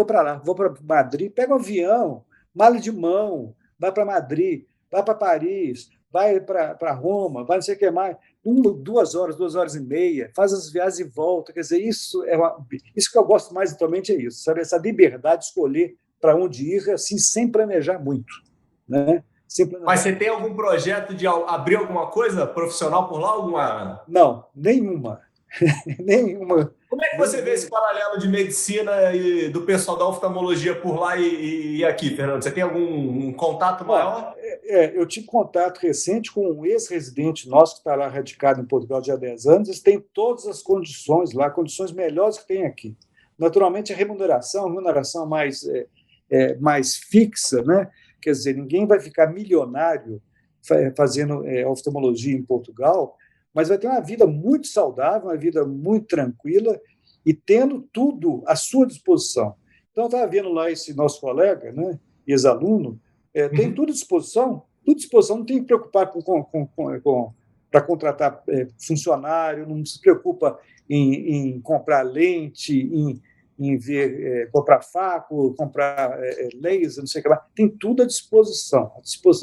para lá, vou para Madrid, pego um avião, mala de mão, vai para Madrid, vai para Paris, vai para Roma, vai não sei o que mais, 2 horas e meia, faz as viagens e volta. Quer dizer, isso que eu gosto mais atualmente é isso, sabe? Essa liberdade de escolher para onde ir, assim, sem planejar muito, né? Sem Mas planejar você muito. tem algum projeto de abrir alguma coisa profissional por lá? Alguma... Não, nenhuma, nenhuma, Como é que você vê esse nem, paralelo de medicina e do pessoal da oftalmologia por lá e aqui, Fernando? Você tem algum contato Ó, maior? eu tive contato recente com um ex-residente nosso que está lá radicado em Portugal já há 10 anos. Eles têm todas as condições lá, condições melhores que tem aqui. Naturalmente, a remuneração mais fixa, né? Quer dizer, ninguém vai ficar milionário fazendo oftalmologia em Portugal, mas vai ter uma vida muito saudável, uma vida muito tranquila e tendo tudo à sua disposição. Então, eu estava vendo lá esse nosso colega, né, ex-aluno, tem Uhum. tudo à disposição, não tem que preocupar para contratar funcionário, não se preocupa em comprar lente, em comprar faco, comprar laser, não sei o que lá. Tem tudo à disposição,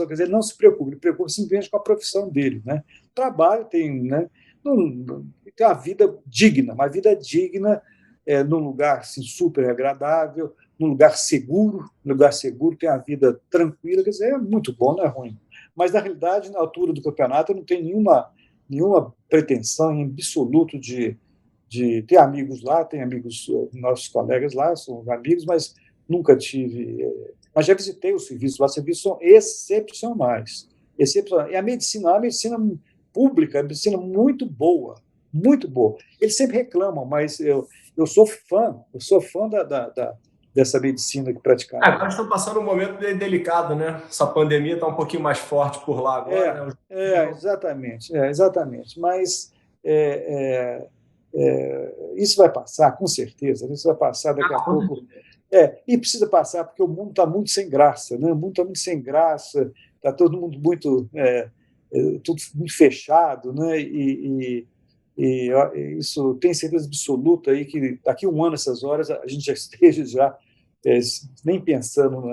quer dizer, não se preocupe, ele preocupa simplesmente com a profissão dele, né? Trabalho tem, né? Tem uma vida digna, num lugar assim, super agradável, num lugar seguro, tem a vida tranquila, quer dizer, é muito bom, não é ruim. Mas, na realidade, na altura do campeonato, eu não tenho nenhuma pretensão em absoluto de ter amigos lá, tem amigos, nossos colegas lá, são amigos, mas nunca tive. Mas já visitei os serviços lá, os serviços são excepcionais. Excepcionais. E a medicina pública, a medicina muito boa, muito boa. Eles sempre reclamam, mas eu sou fã dessa medicina que praticada Agora lá. estão passando um momento bem delicado, né? Essa pandemia está um pouquinho mais forte por lá agora, né? Exatamente, exatamente. Mas é, isso vai passar, com certeza. Isso vai passar daqui a pouco. E precisa passar porque o mundo está muito sem graça, né? O mundo está muito sem graça, está todo mundo tudo muito fechado, né? Isso tem certeza absoluta aí que daqui a um ano, essas horas, a gente já esteja é, nem pensando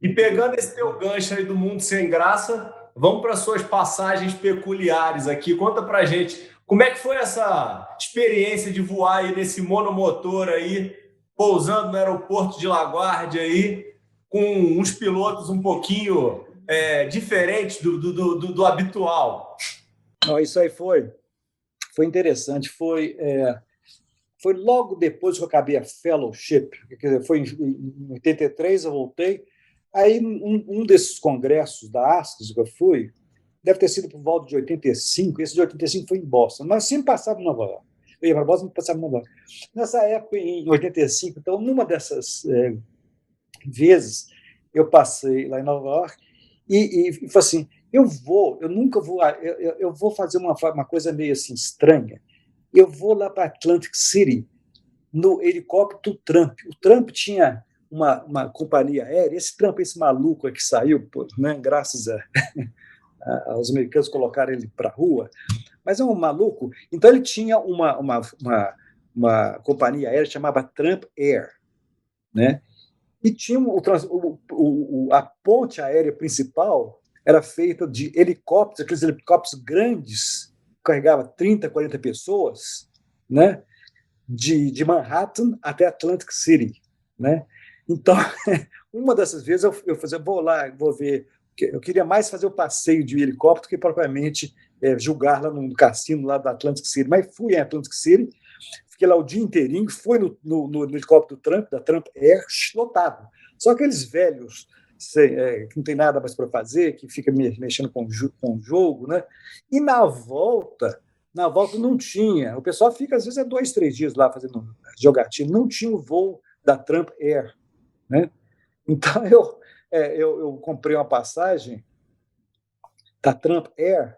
E pegando esse teu gancho aí do mundo sem graça, vamos para suas passagens peculiares aqui. Conta para gente como é que foi essa experiência de voar aí nesse monomotor aí, pousando no aeroporto de LaGuardia aí, com uns pilotos um pouquinho diferentes do habitual. Isso aí foi interessante. Foi logo depois que eu acabei a fellowship, quer dizer, foi em 83 eu voltei. Aí, um desses congressos da ASCS que eu fui, deve ter sido por volta de 85, esse de 85 foi em Boston, mas sempre passava em Nova York. Eu ia para Boston e passava em Nova York. Nessa época, em 85, então, numa dessas vezes, eu passei lá em Nova York e falei assim, eu nunca vou, eu vou fazer uma coisa meio assim estranha. Eu vou lá para Atlantic City no helicóptero Trump. O Trump tinha uma companhia aérea. Esse maluco que saiu, né, graças aos americanos colocaram ele para a rua, mas é um maluco. Então ele tinha uma companhia aérea chamada Trump Air, né? E tinha a ponte aérea principal era feita de helicópteros, aqueles helicópteros grandes, carregava 30, 40 pessoas, né? De Manhattan até Atlantic City, né? Então, uma dessas vezes vou lá, vou ver. Eu queria mais fazer o passeio de helicóptero que propriamente julgar lá no cassino lá da Atlantic City, mas fui em Atlantic City, fiquei lá o dia inteirinho, fui no helicóptero do Trump, da Trump Air, lotado. Só aqueles velhos que não tem nada mais para fazer, que fica mexendo com o jogo, né? E na volta não tinha. O pessoal fica, às vezes, 2, 3 dias lá fazendo jogatina. Não tinha o voo da Trump Air, né? Então, eu comprei uma passagem da Trump Air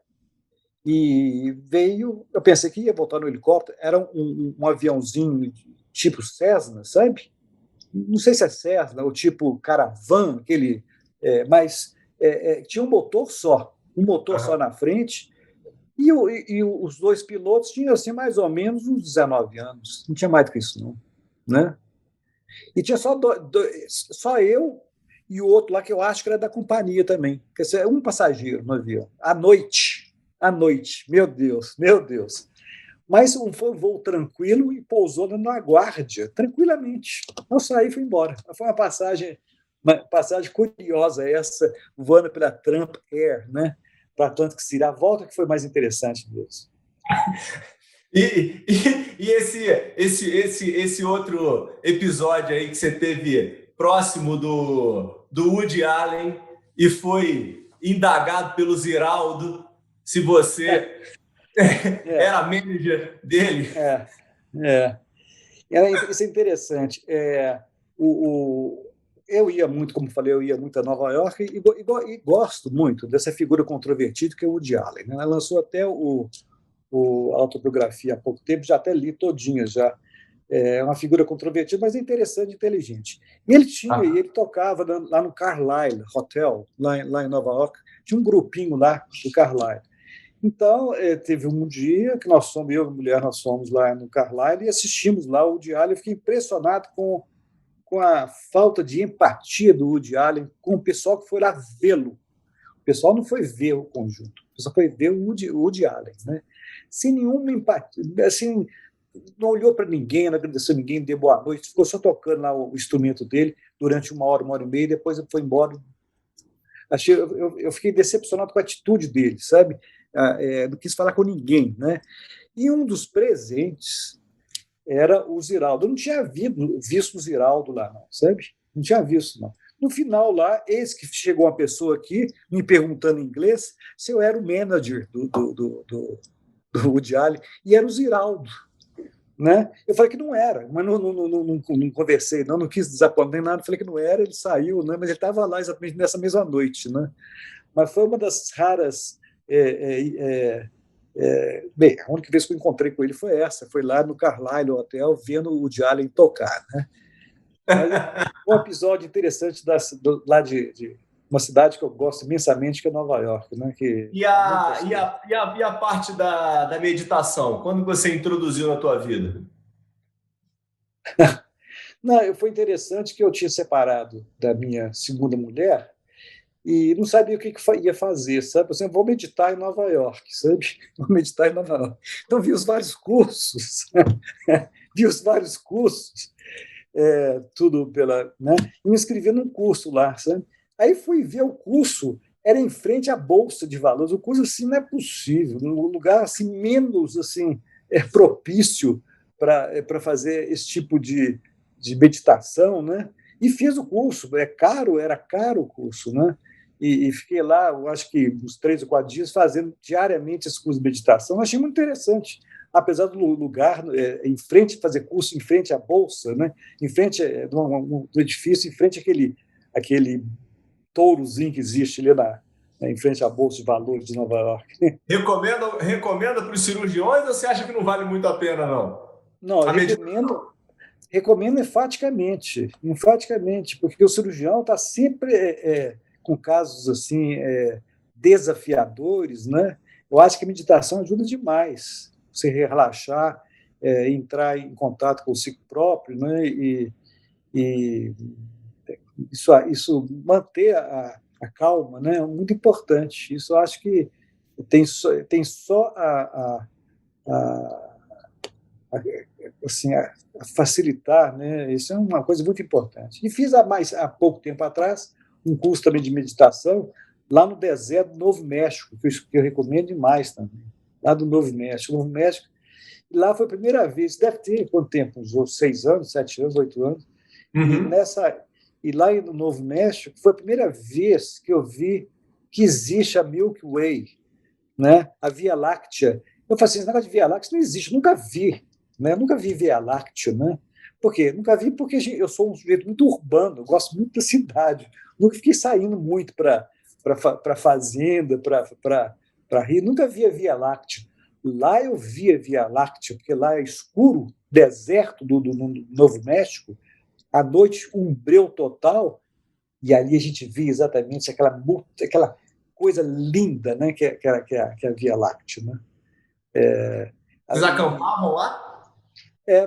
e veio. Eu pensei que ia voltar no helicóptero, era um aviãozinho tipo Cessna, sabe? Não sei se é Cessna ou tipo Caravan, aquele, mas tinha um motor só na frente, e os 2 pilotos tinham assim, mais ou menos uns 19 anos, não tinha mais do que isso, não, né? E tinha só eu e o outro lá, que eu acho que era da companhia também, quer dizer, um passageiro no avião, à noite, meu Deus. Mas foi um voo tranquilo e pousou na Guardia, tranquilamente. Eu saí e fui embora. Foi uma passagem curiosa essa, voando pela Trump Air, né, para Atlantic City. A volta que foi mais interessante mesmo. E esse outro episódio aí que você teve próximo do Woody Allen e foi indagado pelo Ziraldo se você era manager dele? Isso é interessante. Eu ia muito, como falei, eu ia muito a Nova York e gosto muito dessa figura controvertida que é o Woody Allen, né? Ela lançou até a autobiografia há pouco tempo, já até li todinha já. É uma figura controvertida, mas interessante e inteligente. E ele tocava lá no Carlyle Hotel, lá em Nova York, tinha um grupinho lá do Carlyle. Então, teve um dia que eu e a mulher, nós fomos lá no Carlyle e assistimos lá o Woody Allen. Eu fiquei impressionado com a falta de empatia do Woody Allen com o pessoal que foi lá vê-lo. O pessoal não foi ver o conjunto, o pessoal foi ver o Woody Allen, né? Sem nenhuma empatia, assim, não olhou para ninguém, não agradeceu ninguém, deu boa noite, ficou só tocando lá o instrumento dele durante 1 hora e meia, e depois ele foi embora. Eu fiquei decepcionado com a atitude dele, sabe? Não quis falar com ninguém, né? E um dos presentes era o Ziraldo. Eu não tinha visto o Ziraldo lá, não, sabe? Não tinha visto, não. No final lá, eis que chegou uma pessoa aqui me perguntando em inglês se eu era o manager do Woody Allen, e era o Ziraldo, né? Eu falei que não era, mas não conversei, não quis desapontar nem nada, falei que não era, ele saiu, né? Mas ele estava lá exatamente nessa mesma noite, né? Mas foi uma das raras... bem, a única vez que eu encontrei com ele foi lá no Carlyle Hotel, vendo o Woody Allen tocar, né? Mas um episódio interessante lá de uma cidade que eu gosto imensamente, que é Nova York, né? E a parte da meditação, quando você introduziu na tua vida? Não, foi interessante que eu tinha separado da minha segunda mulher e não sabia o que ia fazer, sabe? Por exemplo, vou meditar em Nova York, sabe? Vou meditar em Nova York. Então, vi os vários cursos, tudo né? E me inscrevi num curso lá, sabe? Aí fui ver o curso, era em frente à Bolsa de Valores. O curso, assim, não é possível, num lugar assim, menos assim, propício para fazer esse tipo de meditação, né? E fiz o curso, era caro o curso, né? E fiquei lá, eu acho que uns 3 ou 4 dias, fazendo diariamente esse curso de meditação. Eu achei muito interessante, apesar do lugar, fazer curso em frente à Bolsa, né? Em frente do edifício, em frente àquele tourozinho que existe ali em frente à Bolsa de Valores de Nova York. Recomenda para os cirurgiões ou você acha que não vale muito a pena, não? Não, recomendo enfaticamente, porque o cirurgião está sempre com casos assim desafiadores, né? Eu acho que a meditação ajuda demais você relaxar, entrar em contato com o si próprio, né? E isso manter a calma, né? É muito importante. Isso eu acho que tem só assim, a facilitar, né? Isso é uma coisa muito importante. E fiz há pouco tempo atrás um curso também de meditação lá no deserto do Novo México, que eu recomendo demais também, lá do Novo México. Novo México, lá foi a primeira vez, deve ter quanto tempo? Uns 6 anos, 7 anos, 8 anos. E, Uhum. e lá no Novo México foi a primeira vez que eu vi que existe a Milky Way, né? A Via Láctea. Eu falei assim, esse negócio de Via Láctea não existe, nunca vi. Né? Nunca vi Via Láctea. Né? Por quê? Nunca vi porque eu sou um sujeito muito urbano, eu gosto muito da cidade. Nunca fiquei saindo muito para fazenda, para rio. Nunca vi a Via Láctea. Lá eu vi a Via Láctea, porque lá é escuro, deserto do Novo México, à noite um breu total, e ali a gente via exatamente aquela coisa linda, né, que é a Via Láctea. Né? Vocês acampavam lá?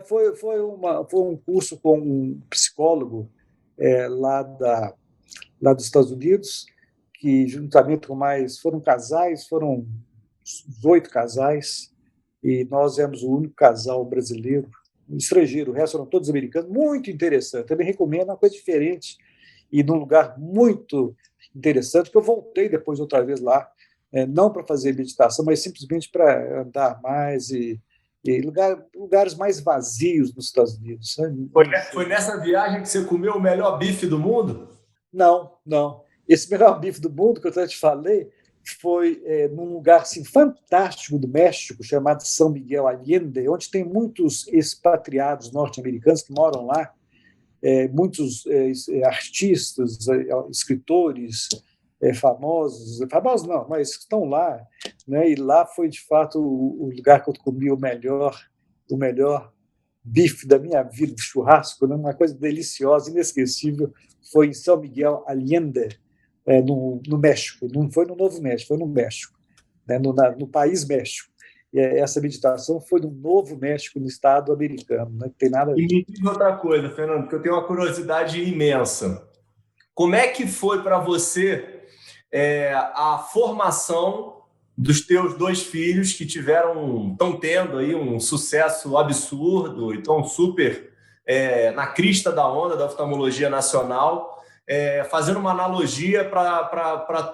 Foi um curso com um psicólogo lá dos Estados Unidos, que juntamente com mais, foram 8 casais, e nós éramos o único casal brasileiro, estrangeiro, o resto eram todos americanos, muito interessante. Também recomendo, uma coisa diferente, e num lugar muito interessante, que eu voltei depois outra vez lá, não para fazer meditação, mas simplesmente para andar mais e lugares mais vazios nos Estados Unidos. Sabe? Foi nessa viagem que você comeu o melhor bife do mundo? Não, não. Esse melhor bife do mundo que eu te falei foi num lugar assim, fantástico do México, chamado São Miguel Allende, onde tem muitos expatriados norte-americanos que moram lá, muitos artistas, escritores famosos não, mas estão lá, né? E lá foi de fato o lugar que eu comi o melhor bife da minha vida, de churrasco, né? Uma coisa deliciosa, inesquecível, foi em São Miguel Allende, no México. Não foi no Novo México, foi no México, né? No país México. E essa meditação foi no Novo México, no estado americano, né? Não tem nada a E ver. me diz outra coisa, Fernando, que eu tenho uma curiosidade imensa. Como é que foi para você a formação dos teus 2 filhos que estão tendo aí um sucesso absurdo e estão super na crista da onda da oftalmologia nacional, fazendo uma analogia para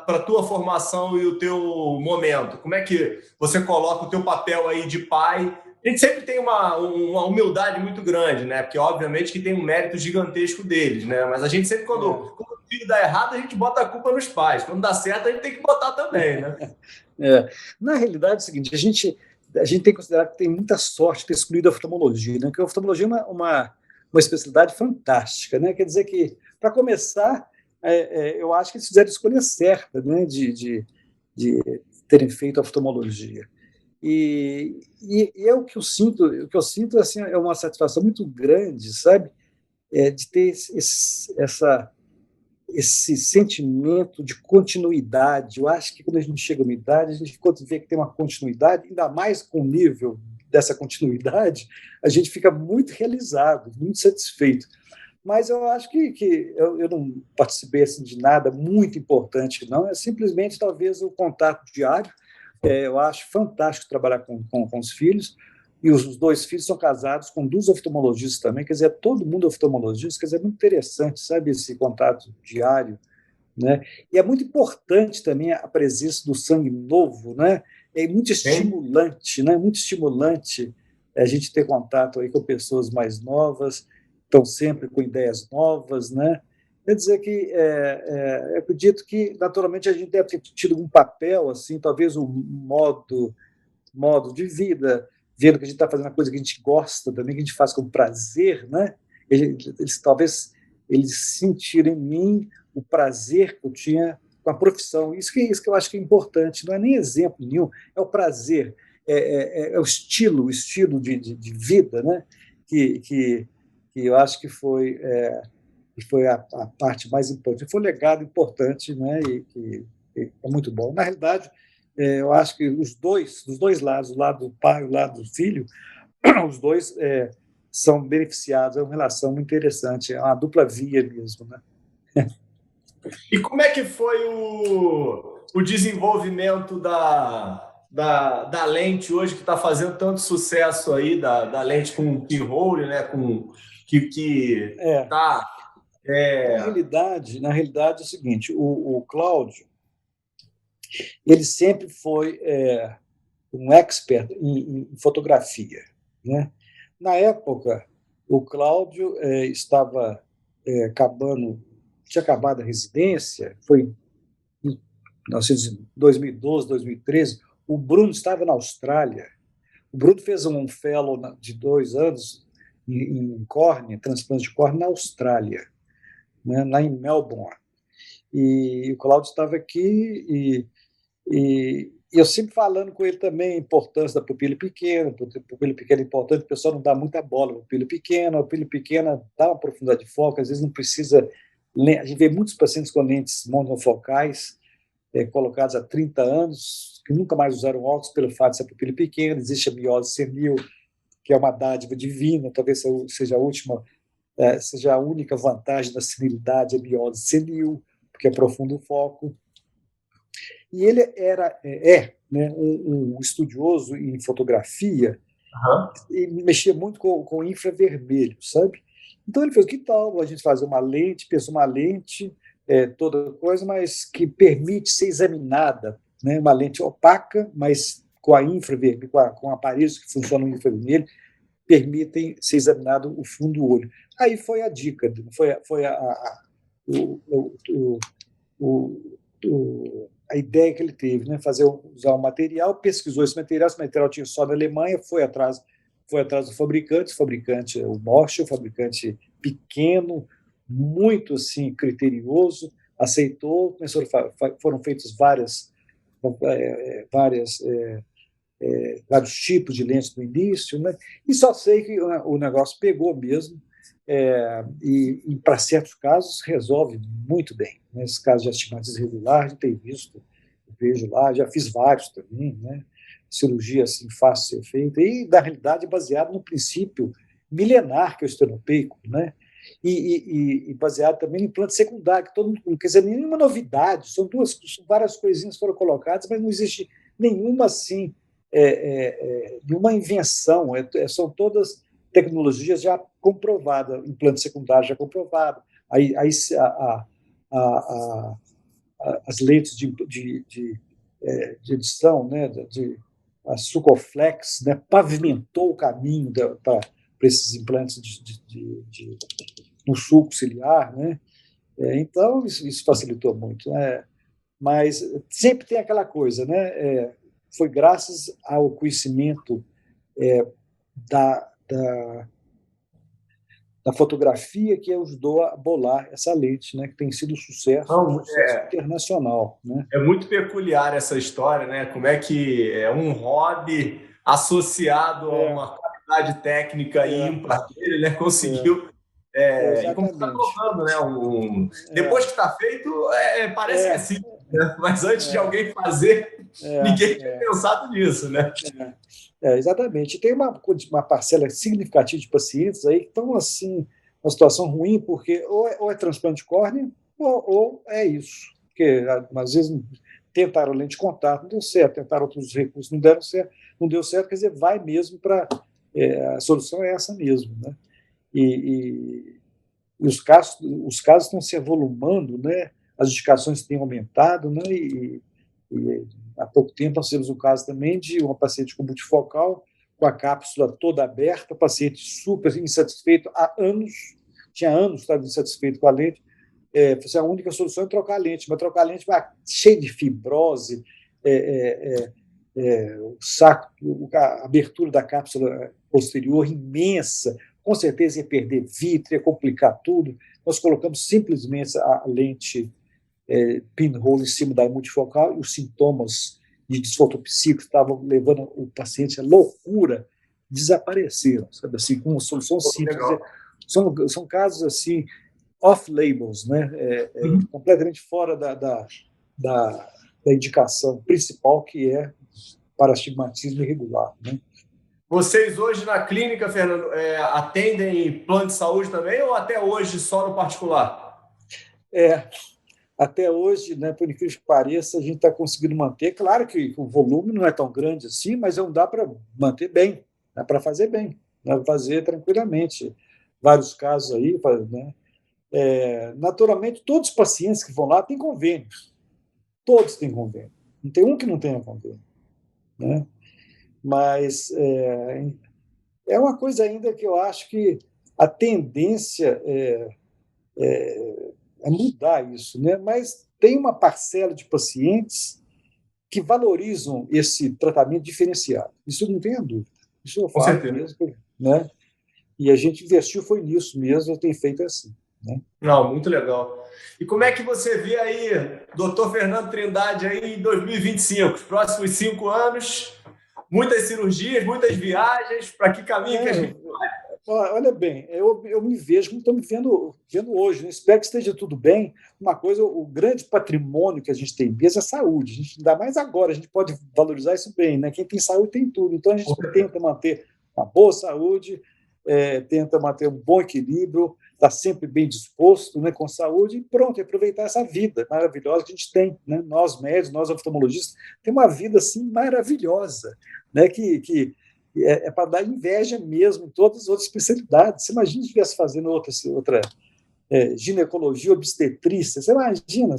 a tua formação e o teu momento? Como é que você coloca o teu papel aí de pai? A gente sempre tem uma humildade muito grande, né? Porque, obviamente, que tem um mérito gigantesco deles, né? Mas a gente sempre, quando o filho dá errado, a gente bota a culpa nos pais. Quando dá certo, a gente tem que botar também, né? Na realidade, é o seguinte, a gente tem que considerar que tem muita sorte de ter escolhido a oftalmologia, né? Porque a oftalmologia é uma especialidade fantástica, né? Quer dizer que, para começar, eu acho que eles fizeram a escolha certa, né? De terem feito a oftalmologia. E é o que eu sinto assim, é uma satisfação muito grande, sabe? De ter esse sentimento de continuidade. Eu acho que quando a gente chega numa idade, a gente vê que tem uma continuidade, ainda mais com o nível dessa continuidade, a gente fica muito realizado, muito satisfeito. Mas eu acho que eu não participei assim, de nada muito importante, não. É simplesmente, talvez, o contato diário. Eu acho fantástico trabalhar com os filhos, e os 2 filhos são casados com 2 oftalmologistas também, quer dizer, todo mundo é oftalmologista, quer dizer, é muito interessante, sabe, esse contato diário, né? E é muito importante também a presença do sangue novo, né? É muito estimulante, né? Muito estimulante a gente ter contato aí com pessoas mais novas, estão sempre com ideias novas, né? Quer dizer que eu acredito que, naturalmente, a gente deve ter tido um papel, assim, talvez um modo de vida, vendo que a gente está fazendo uma coisa que a gente gosta também, que a gente faz com prazer, né? Talvez eles sentiram em mim o prazer que eu tinha com a profissão. Isso que eu acho que é importante, não é nem exemplo nenhum, é o prazer, é o estilo de vida, né? Que eu acho que foi a parte mais importante. Foi um legado importante, né? E é muito bom. Na realidade, eu acho que dos dois lados, o lado do pai e o lado do filho, os dois são beneficiados, é uma relação muito interessante, é uma dupla via mesmo, né? E como é que foi o desenvolvimento da lente hoje, que está fazendo tanto sucesso aí, da lente com pinhole, né? Que tá... Na realidade é o seguinte, o Cláudio, Ele sempre foi um expert em fotografia, né? Na época, o Cláudio estava tinha acabado a residência, foi em 2012, 2013, o Bruno estava na Austrália. O Bruno fez um fellow de 2 anos em córnea, transplante de córnea na Austrália, né, lá em Melbourne. E o Cláudio estava aqui e eu sempre falando com ele também a importância da pupila pequena. A pupila pequena é importante, o pessoal não dá muita bola para a pupila pequena dá uma profundidade de foco, às vezes não precisa. A gente vê muitos pacientes com lentes monofocais colocados há 30 anos, que nunca mais usaram óculos pelo fato de ser pupila pequena. Existe a miose senil, que é uma dádiva divina, talvez seja a última, seja a única vantagem da senilidade, a miose senil, porque aprofunda o foco. E ele né, um estudioso em fotografia, e mexia muito com infravermelho, sabe? Então ele fez, que tal a gente fazer uma lente, pensou uma lente, toda coisa, mas que permite ser examinada, né? Uma lente opaca, mas com a infravermelho, com aparelhos que funcionam no infravermelho, permitem ser examinado o fundo do olho. Aí foi a dica, foi a ideia que ele teve, né? Usar o material, pesquisou esse material tinha só na Alemanha, foi atrás do fabricante, o Bosch, o fabricante pequeno, muito assim criterioso, aceitou, foram feitas vários tipos de lentes no início, né? E só sei que o negócio pegou mesmo, e para certos casos resolve muito bem. Nesses casos de astigmatismo irregular, já tenho visto, vejo lá, já fiz vários também, né? Cirurgia assim, fácil de ser feita, e na realidade baseado no princípio milenar que é o estenopeico, né? E baseado também em implante secundário, que todo mundo, quer dizer, nenhuma novidade, são várias coisinhas que foram colocadas, mas não existe nenhuma assim, nenhuma invenção, são todas tecnologias já comprovadas, implante secundário já comprovado, aí as lentes de edição, né, a Sucoflex, né, pavimentou o caminho para esses implantes no sulco ciliar, né? Então isso facilitou muito, né? Mas sempre tem aquela coisa, né? Foi graças ao conhecimento da fotografia que ajudou a bolar essa lente, né, que tem sido um sucesso internacional, né? É muito peculiar essa história, né? Como é que é um hobby associado a uma qualidade técnica ímpar dele, né? Conseguiu. E como está colocando, né? Depois que está feito, parece que é simples, né? Mas antes de alguém fazer, ninguém tinha pensado nisso, né? Exatamente. Tem uma parcela significativa de pacientes aí que estão assim, uma situação ruim, porque ou é transplante de córnea, ou é isso. Porque às vezes tentaram lente de contato, não deu certo, tentaram outros recursos, não deu certo, quer dizer, vai mesmo para. A solução é essa mesmo, né? E os casos estão se avolumando, né? As indicações têm aumentado, né? E há pouco tempo nós temos um caso também de uma paciente com multifocal, com a cápsula toda aberta, paciente super insatisfeito há anos, tinha anos que estava insatisfeito com a lente. A única solução é trocar a lente, mas trocar a lente vai cheio de fibrose, o saco, a abertura da cápsula posterior imensa, com certeza ia perder vítreo, ia complicar tudo. Nós colocamos simplesmente a lente pinhole em cima da multifocal e os sintomas de disfotopsia que estavam levando o paciente à loucura desapareceram, sabe assim, com uma solução simples. São casos assim off-labels, né? Completamente fora da indicação principal, que é para astigmatismo irregular, né? Vocês hoje na clínica, Fernando, atendem plano de saúde também ou até hoje só no particular? Até hoje, né, por incrível que pareça, a gente está conseguindo manter. Claro que o volume não é tão grande assim, mas dá para manter bem, dá para fazer bem, dá para fazer tranquilamente. Vários casos aí, né? Naturalmente, todos os pacientes que vão lá têm convênio. Todos têm convênio. Não tem um que não tenha convênio, né? Mas é uma coisa ainda que eu acho que a tendência é mudar isso, né? Mas tem uma parcela de pacientes que valorizam esse tratamento diferenciado. Isso não tenha dúvida. Isso eu Com falo certeza. mesmo, né? E a gente investiu foi nisso mesmo, eu tenho feito assim, né? Não, muito legal. E como é que você vê aí, doutor Fernando Trindade, aí em 2025, os próximos 5 anos, muitas cirurgias, muitas viagens, para que caminho que a gente... Olha bem, eu me vejo como estou me vendo hoje, né? Espero que esteja tudo bem. Uma coisa, o grande patrimônio que a gente tem mesmo é a saúde. A gente, ainda mais agora, a gente pode valorizar isso bem, né? Quem tem saúde tem tudo. Então a gente tenta manter uma boa saúde, tenta manter um bom equilíbrio, está sempre bem disposto, né, com saúde, e pronto, e aproveitar essa vida maravilhosa que a gente tem, né? Nós médicos, nós oftalmologistas, temos uma vida assim maravilhosa, né? Que para dar inveja mesmo em todas as outras especialidades. Você imagina se estivesse fazendo outra ginecologia, obstetrícia, você imagina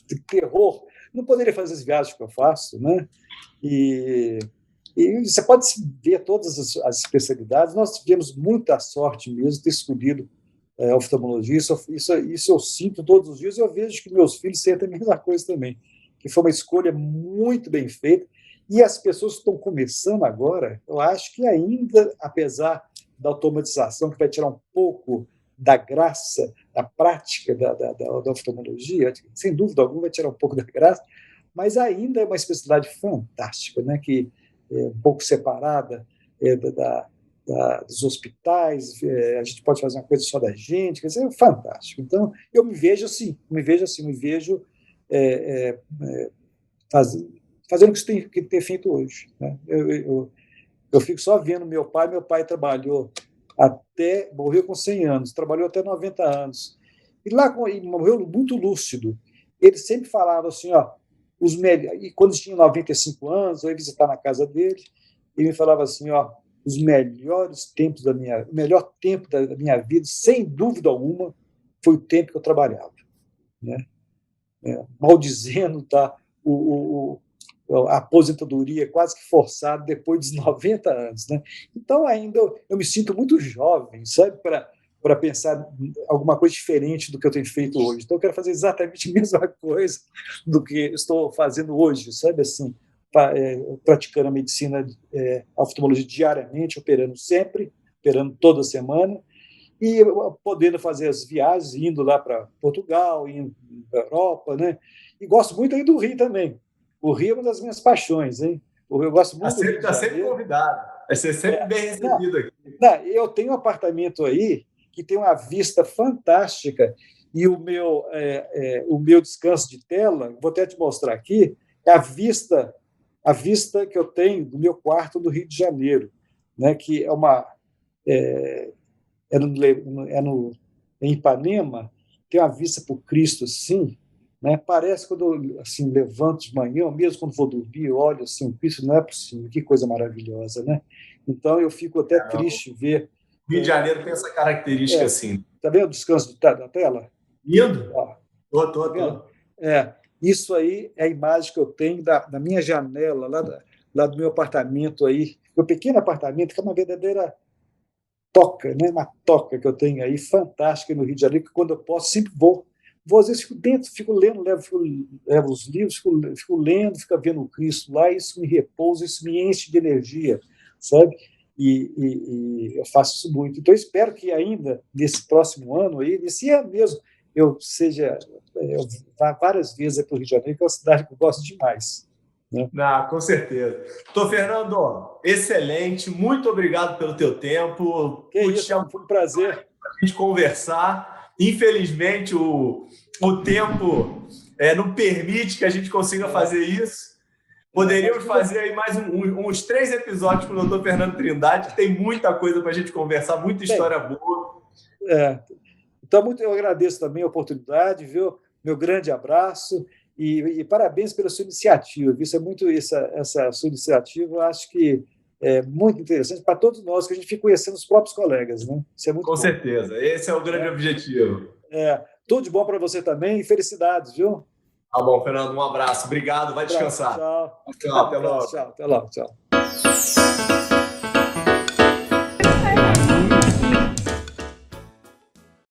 que terror. Não poderia fazer as viagens que eu faço, né? E você pode ver todas as especialidades. Nós tivemos muita sorte mesmo de ter escolhido a oftalmologia. Isso eu sinto todos os dias. Eu vejo que meus filhos sentem a mesma coisa também, que foi uma escolha muito bem feita. E as pessoas que estão começando agora, eu acho que ainda, apesar da automatização, que vai tirar um pouco da graça, da prática da oftalmologia, sem dúvida alguma vai tirar um pouco da graça, mas ainda é uma especialidade fantástica, né? Que é um pouco separada dos hospitais, a gente pode fazer uma coisa só da gente, quer dizer, é fantástico. Então, eu me vejo assim, me vejo fazendo o que você tem que ter feito hoje, né? Eu fico só vendo meu pai trabalhou morreu com 100 anos, trabalhou até 90 anos, e morreu muito lúcido. Ele sempre falava assim, ó, e quando tinha 95 anos, eu ia visitar na casa dele, ele me falava assim, ó, os melhores tempos o melhor tempo da minha vida, sem dúvida alguma, foi o tempo que eu trabalhava, né? Maldizendo, tá? A aposentadoria quase que forçada depois dos 90 anos, né? Então ainda eu me sinto muito jovem, sabe, para pensar alguma coisa diferente do que eu tenho feito hoje. Então eu quero fazer exatamente a mesma coisa do que estou fazendo hoje, sabe, assim, praticando a medicina, a oftalmologia diariamente, operando toda semana, e podendo fazer as viagens, indo lá para Portugal, indo para a Europa, né? E gosto muito aí do Rio também. O Rio é uma das minhas paixões, hein? Eu gosto muito do Rio de Está sempre convidado. Vai ser sempre bem recebido aqui. Eu tenho um apartamento aí que tem uma vista fantástica, e o meu descanso de tela, vou até te mostrar aqui, é a vista que eu tenho do meu quarto do Rio de Janeiro, né? Que em Ipanema, tem uma vista para o Cristo assim, né? Parece quando eu assim, levanto de manhã, mesmo quando vou dormir, eu olho assim, o Cristo, não é possível, que coisa maravilhosa, né? Então eu fico até triste ver. Rio de Janeiro tem essa característica assim. Tá vendo o descanso da tela? Lindo? Tô. Isso aí é a imagem que eu tenho da minha janela, lá do meu apartamento aí, meu pequeno apartamento, que é uma verdadeira toca, né? Uma toca que eu tenho aí, fantástica no Rio de Janeiro, que quando eu posso, sempre vou. Às vezes fico dentro, fico lendo, levo os livros, fico lendo, fico vendo o Cristo lá, isso me repousa, isso me enche de energia, sabe? E eu faço isso muito. Então, eu espero que ainda nesse próximo ano, aí, nesse ano mesmo, eu vá várias vezes para o Rio de Janeiro, que é uma cidade que eu gosto demais. Né? Não, com certeza. Doutor Fernando, excelente. Muito obrigado pelo teu tempo. Foi um prazer. Para a gente conversar. Infelizmente, o tempo não permite que a gente consiga fazer isso. Poderíamos fazer aí mais uns 3 episódios com o doutor Fernando Trindade, que tem muita coisa para a gente conversar, muita história boa. Então, eu agradeço também a oportunidade, viu? Meu grande abraço e parabéns pela sua iniciativa. Isso é muito essa sua iniciativa, eu acho que é muito interessante para todos nós, que a gente fica conhecendo os próprios colegas, né? Isso é muito Com certeza, esse é o grande objetivo. Tudo de bom para você também e felicidades, viu? Tá bom, Fernando, um abraço. Obrigado, vai descansar. Tchau. Tchau, até logo. Tchau, até logo. Tchau.